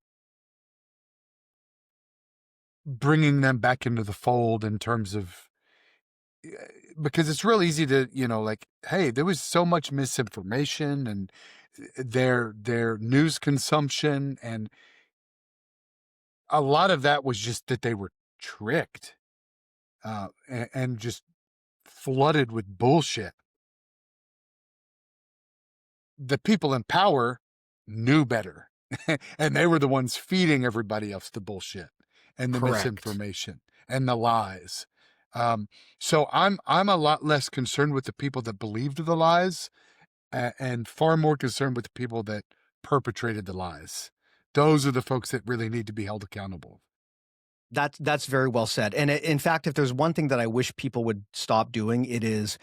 bringing them back into the fold in terms of, because it's real easy to, hey, there was so much misinformation and their news consumption, and a lot of that was just that they were tricked and just flooded with bullshit. The people in power knew better, and they were the ones feeding everybody else the bullshit and the Correct. misinformation and the lies. So I'm a lot less concerned with the people that believed the lies and far more concerned with the people that perpetrated the lies. Those are the folks that really need to be held accountable. That's very well said. And in fact, if there's one thing that I wish people would stop doing, it is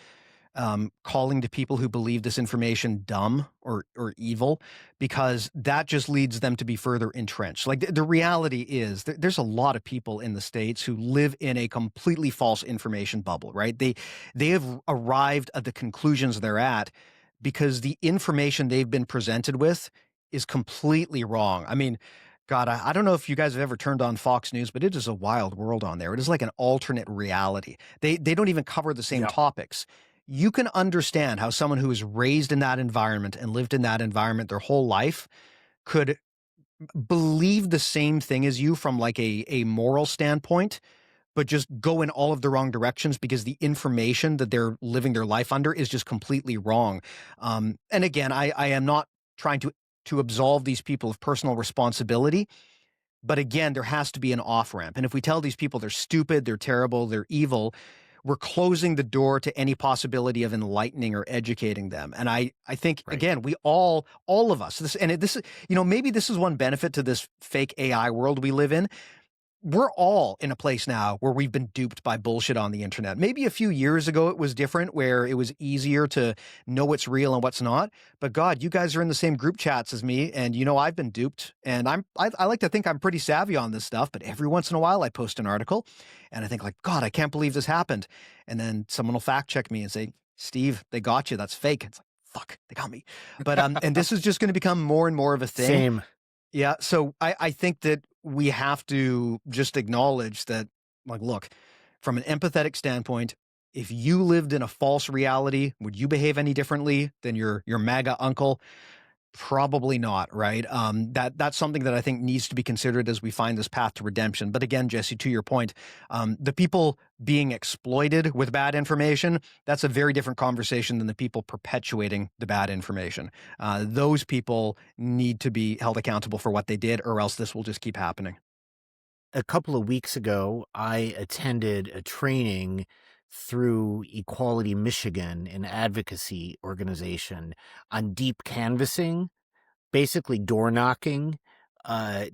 calling to people who believe this information dumb or evil, because that just leads them to be further entrenched. Like the reality is there's a lot of people in the States who live in a completely false information bubble, right? They have arrived at the conclusions they're at because the information they've been presented with is completely wrong. I mean, God, I don't know if you guys have ever turned on Fox News, but it is a wild world on there. It is like an alternate reality. They don't even cover the same Yep. topics. You can understand how someone who is raised in that environment and lived in that environment their whole life could believe the same thing as you from like a moral standpoint, but just go in all of the wrong directions because the information that they're living their life under is just completely wrong. And again, I am not trying to absolve these people of personal responsibility. But again, there has to be an off ramp. And if we tell these people they're stupid, they're terrible, they're evil, we're closing the door to any possibility of enlightening or educating them. And I think, Right. again, we all of us, this is, maybe this is one benefit to this fake AI world we live in. We're all in a place now where we've been duped by bullshit on the internet. Maybe a few years ago it was different, where it was easier to know what's real and what's not. But God, you guys are in the same group chats as me, and I've been duped. And I like to think I'm pretty savvy on this stuff. But every once in a while I post an article, and I think like, God, I can't believe this happened. And then someone will fact check me and say, Steve, they got you. That's fake. It's like, fuck, they got me. But and this is just going to become more and more of a thing. Same. Yeah. So I think that we have to just acknowledge that, like, look, from an empathetic standpoint, if you lived in a false reality, would you behave any differently than your MAGA uncle? Probably not, right? That's something that I think needs to be considered as we find this path to redemption. But again, Jesse, to your point, the people being exploited with bad information, that's a very different conversation than the people perpetuating the bad information. Those people need to be held accountable for what they did, or else this will just keep happening. A couple of weeks ago, I attended a training through Equality Michigan, an advocacy organization, on deep canvassing, basically door knocking,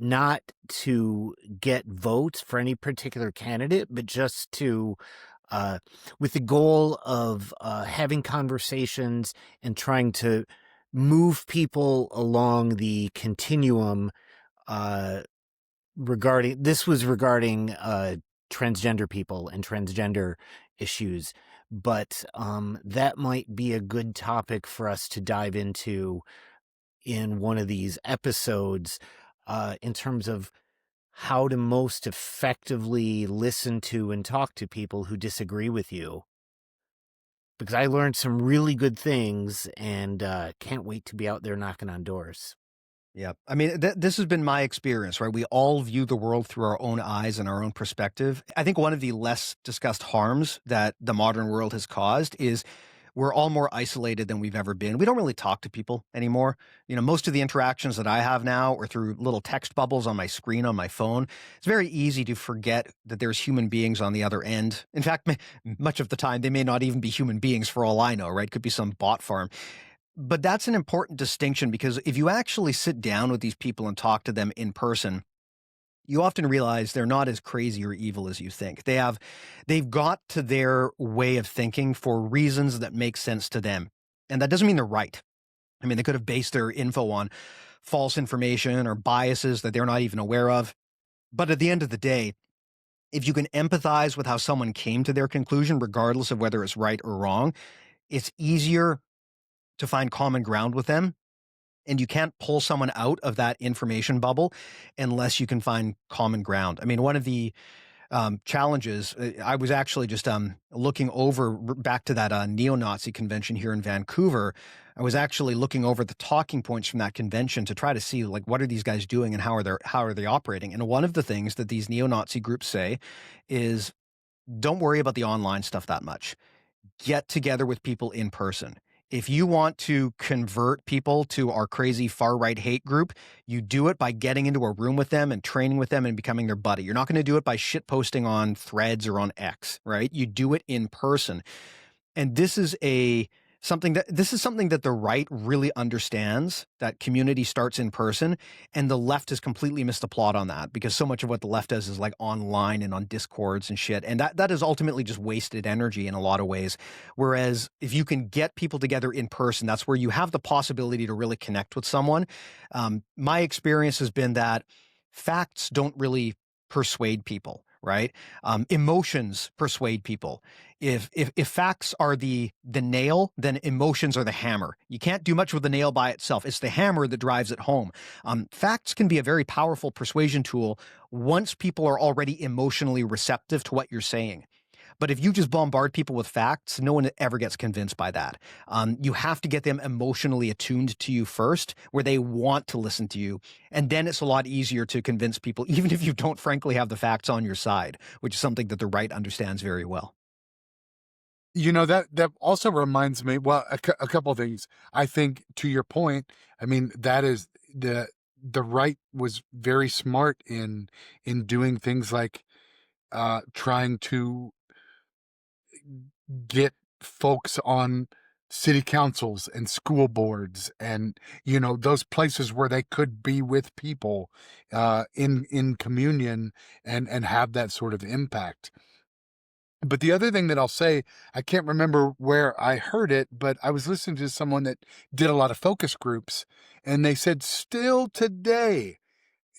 not to get votes for any particular candidate, but just to, with the goal of having conversations and trying to move people along the continuum regarding transgender people and transgender issues. But that might be a good topic for us to dive into in one of these episodes, in terms of how to most effectively listen to and talk to people who disagree with you. Because I learned some really good things, and can't wait to be out there knocking on doors. Yeah. I mean, this has been my experience, right? We all view the world through our own eyes and our own perspective. I think one of the less discussed harms that the modern world has caused is we're all more isolated than we've ever been. We don't really talk to people anymore. Most of the interactions that I have now are through little text bubbles on my screen on my phone. It's very easy to forget that there's human beings on the other end. In fact, much of the time, they may not even be human beings for all I know, right? Could be some bot farm. But that's an important distinction, because if you actually sit down with these people and talk to them in person, you often realize they're not as crazy or evil as you think. They've got to their way of thinking for reasons that make sense to them. And that doesn't mean they're right. I mean, they could have based their info on false information or biases that they're not even aware of. But at the end of the day, if you can empathize with how someone came to their conclusion, regardless of whether it's right or wrong, it's easier to find common ground with them. And you can't pull someone out of that information bubble unless you can find common ground. I mean, one of the challenges, I was actually just looking over back to that neo-Nazi convention here in Vancouver. I was actually looking over the talking points from that convention to try to see, like, what are these guys doing and how are they operating? And one of the things that these neo-Nazi groups say is, don't worry about the online stuff that much. Get together with people in person. If you want to convert people to our crazy far-right hate group, you do it by getting into a room with them and training with them and becoming their buddy. You're not going to do it by shit posting on Threads or on X, right? You do it in person. And this is something that the right really understands, that community starts in person, and the left has completely missed the plot on that, because so much of what the left does is like online and on discords and shit. And that is ultimately just wasted energy in a lot of ways. Whereas if you can get people together in person, that's where you have the possibility to really connect with someone. My experience has been that facts don't really persuade people, right? Emotions persuade people. If facts are the nail, then emotions are the hammer. You can't do much with the nail by itself. It's the hammer that drives it home. Facts can be a very powerful persuasion tool once people are already emotionally receptive to what you're saying. But if you just bombard people with facts, no one ever gets convinced by that. You have to get them emotionally attuned to you first, where they want to listen to you. And then it's a lot easier to convince people, even if you don't frankly have the facts on your side, which is something that the right understands very well. You know, that also reminds me, well, a couple of things. I think, to your point, I mean, that is the right was very smart in doing things like trying to get folks on city councils and school boards, and you know, those places where they could be with people in communion and have that sort of impact. But the other thing that I'll say, I can't remember where I heard it, but I was listening to someone that did a lot of focus groups, and they said still today,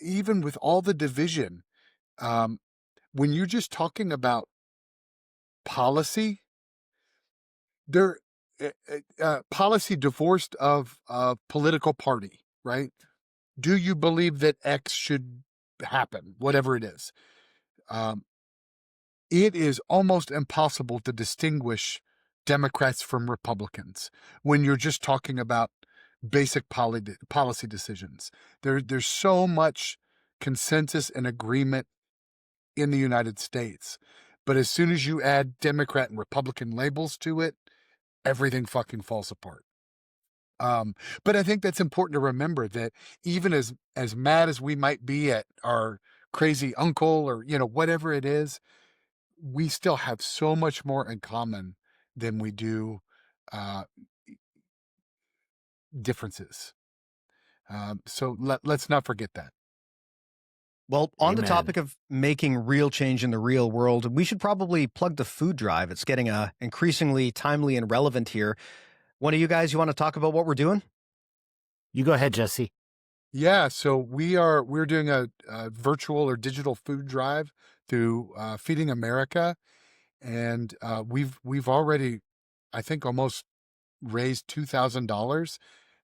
even with all the division, um, when you're just talking about policy, there policy divorced of political party, right? Do you believe that X should happen, whatever it is? Um, it is almost impossible to distinguish Democrats from Republicans when you're just talking about basic policy decisions. There's so much consensus and agreement in the United States. But as soon as you add Democrat and Republican labels to it, everything fucking falls apart. But I think that's important to remember, that even as mad as we might be at our crazy uncle or, you know, whatever it is, we still have so much more in common than we do uh, differences. So let's not forget that. Well, on the Amen. topic of making real change in the real world, we should probably plug the food drive. It's getting increasingly timely and relevant here. One of you guys, you want to talk about what we're doing? You go ahead, Jesse. Yeah, so we're doing a virtual or digital food drive through Feeding America, and we've already, I think, almost raised $2,000.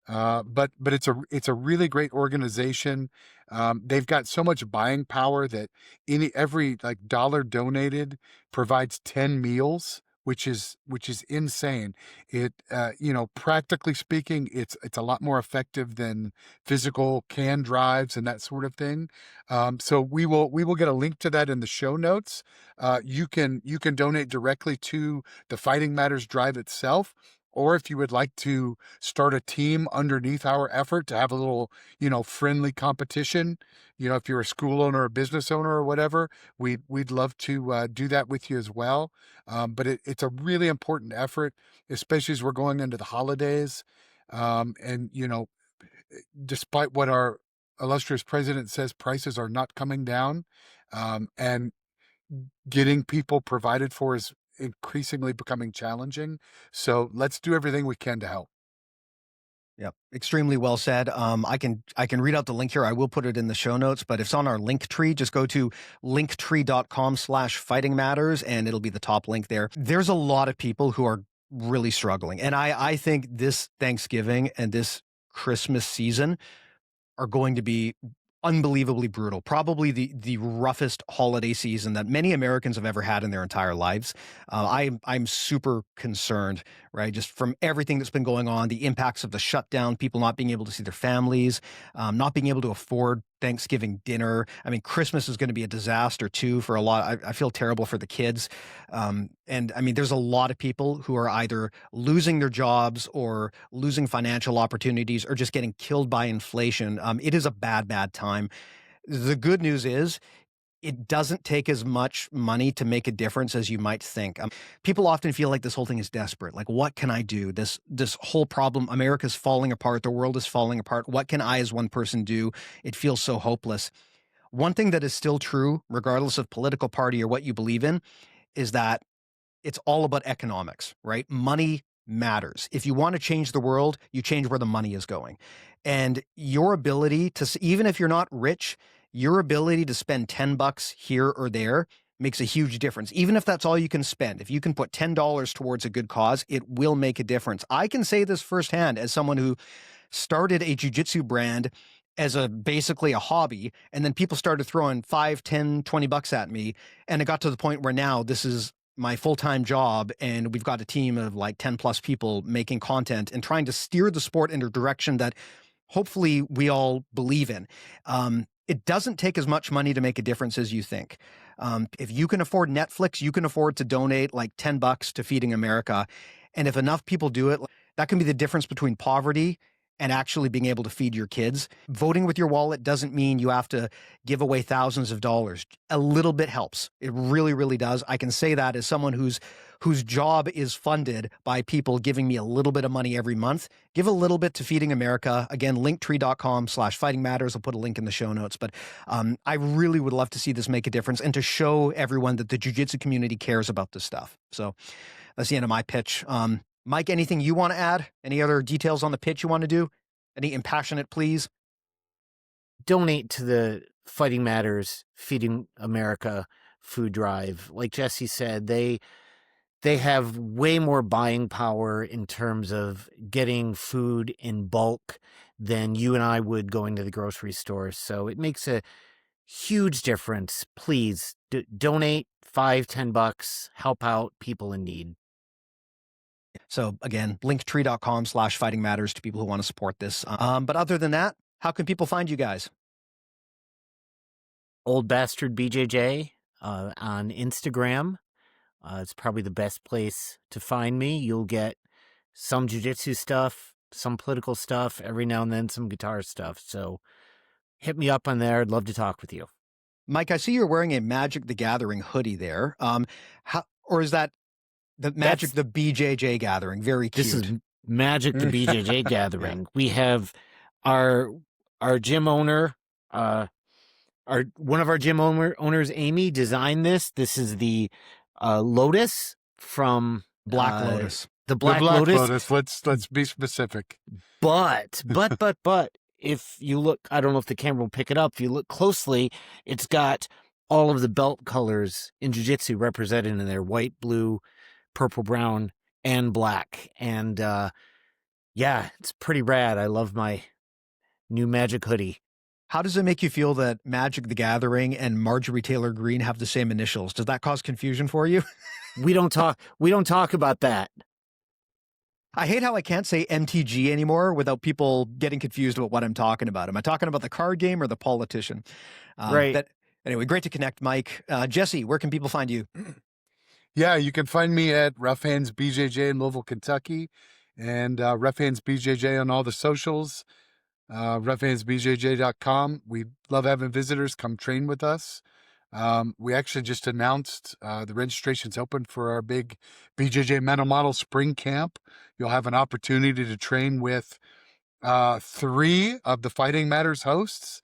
But it's a really great organization. They've got so much buying power that every like dollar donated provides 10 meals, which is insane. It you know, practically speaking, it's a lot more effective than physical can drives and that sort of thing. So we will get a link to that in the show notes. You can donate directly to the Fighting Matters drive itself, or if you would like to start a team underneath our effort to have a little, you know, friendly competition, you know, if you're a school owner or a business owner or whatever, we'd love to do that with you as well. But it's a really important effort, especially as we're going into the holidays. And, you know, despite what our illustrious president says, prices are not coming down. And getting people provided for is increasingly becoming challenging. So let's do everything we can to help. Yeah, extremely well said. I can read out the link here. I will put it in the show notes, but if it's on our link tree, just go to linktree.com/fighting matters and it'll be the top link there. There's a lot of people who are really struggling. And I think this Thanksgiving and this Christmas season are going to be unbelievably brutal. Probably the roughest holiday season that many Americans have ever had in their entire lives. I'm super concerned, right? Just from everything that's been going on, the impacts of the shutdown, people not being able to see their families, not being able to afford Thanksgiving dinner. I mean, Christmas is going to be a disaster too for a lot. I feel terrible for the kids. And I mean, there's a lot of people who are either losing their jobs or losing financial opportunities or just getting killed by inflation. It is a bad, bad time. The good news is it doesn't take as much money to make a difference as you might think. People often feel like this whole thing is desperate. Like, what can I do? This whole problem, America's falling apart. The world is falling apart. What can I as one person do? It feels so hopeless. One thing that is still true, regardless of political party or what you believe in, is that it's all about economics, right? Money matters. If you want to change the world, you change where the money is going. And your ability to, even if you're not rich, your ability to spend $10 here or there makes a huge difference. Even if that's all you can spend, if you can put $10 towards a good cause, it will make a difference. I can say this firsthand as someone who started a jiu-jitsu brand as basically a hobby, and then people started throwing $5, $10, $20 at me, and it got to the point where now this is my full-time job, and we've got a team of like 10 plus people making content and trying to steer the sport in a direction that hopefully we all believe in. It doesn't take as much money to make a difference as you think. If you can afford Netflix, you can afford to donate like $10 to Feeding America. And if enough people do it, that can be the difference between poverty and actually being able to feed your kids. Voting with your wallet doesn't mean you have to give away thousands of dollars. A little bit helps. It really, really does. I can say that as someone whose job is funded by people giving me a little bit of money every month. Give a little bit to Feeding America. Again, linktree.com/Fighting Matters. I'll put a link in the show notes. But I really would love to see this make a difference and to show everyone that the jiu-jitsu community cares about this stuff. So that's the end of my pitch. Mike, anything you want to add? Any other details on the pitch you want to do? Any impassionate pleas? Donate to the Fighting Matters, Feeding America food drive. Like Jesse said, they have way more buying power in terms of getting food in bulk than you and I would going to the grocery store. So it makes a huge difference. Please donate $5, $10, help out people in need. So again, linktree.com/Fighting Matters to people who want to support this. But other than that, how can people find you guys? Old Bastard BJJ on Instagram. It's probably the best place to find me. You'll get some jiu-jitsu stuff, some political stuff, every now and then some guitar stuff. So hit me up on there. I'd love to talk with you. Mike, I see you're wearing a Magic the Gathering hoodie there. Or is that the the BJJ Gathering? Very cute. This is Magic the BJJ Gathering. Yeah. We have our gym owner, one of our gym owners, Amy, designed this. This is the Lotus from Black Lotus. The Black Lotus. Let's be specific. But if you look, I don't know if the camera will pick it up. If you look closely, it's got all of the belt colors in jiu-jitsu represented in there: white, blue, purple, brown, and black. And yeah, it's pretty rad. I love my new Magic hoodie. How does it make you feel that Magic the Gathering and Marjorie Taylor Greene have the same initials? Does that cause confusion for you? We don't talk about that. I hate how I can't say MTG anymore without people getting confused about what I'm talking about. Am I talking about the card game or the politician? Right. Anyway, great to connect, Mike. Jesse, where can people find you? Yeah, you can find me at Rough Hands BJJ in Louisville, Kentucky, and Rough Hands BJJ on all the socials. roughhandsbjj.com. We love having visitors come train with us. We actually just announced the registration's open for our big BJJ Mental Model Spring Camp. You'll have an opportunity to train with 3 of the Fighting Matters hosts.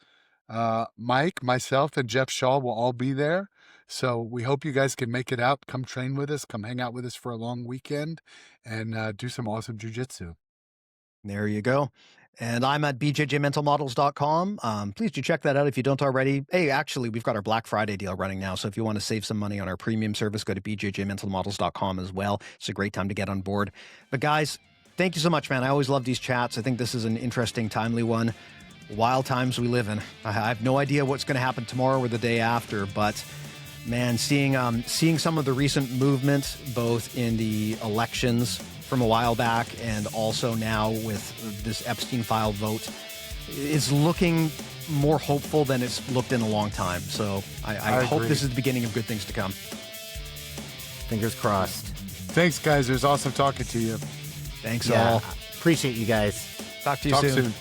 Mike, myself, and Jeff Shaw will all be there. So we hope you guys can make it out, come train with us, come hang out with us for a long weekend, and do some awesome jiu-jitsu. There you go. And I'm at bjjmentalmodels.com. Please do check that out if you don't already. Hey, actually, we've got our Black Friday deal running now. So if you want to save some money on our premium service, go to bjjmentalmodels.com as well. It's a great time to get on board. But guys, thank you so much, man. I always love these chats. I think this is an interesting, timely one. Wild times we live in. I have no idea what's going to happen tomorrow or the day after, but man, seeing some of the recent movements, both in the elections from a while back and also now with this Epstein file vote, is looking more hopeful than it's looked in a long time. So I hope this is the beginning of good things to come. Fingers crossed. Thanks, guys. It was awesome talking to you. Thanks all. Appreciate you guys. Talk to you soon.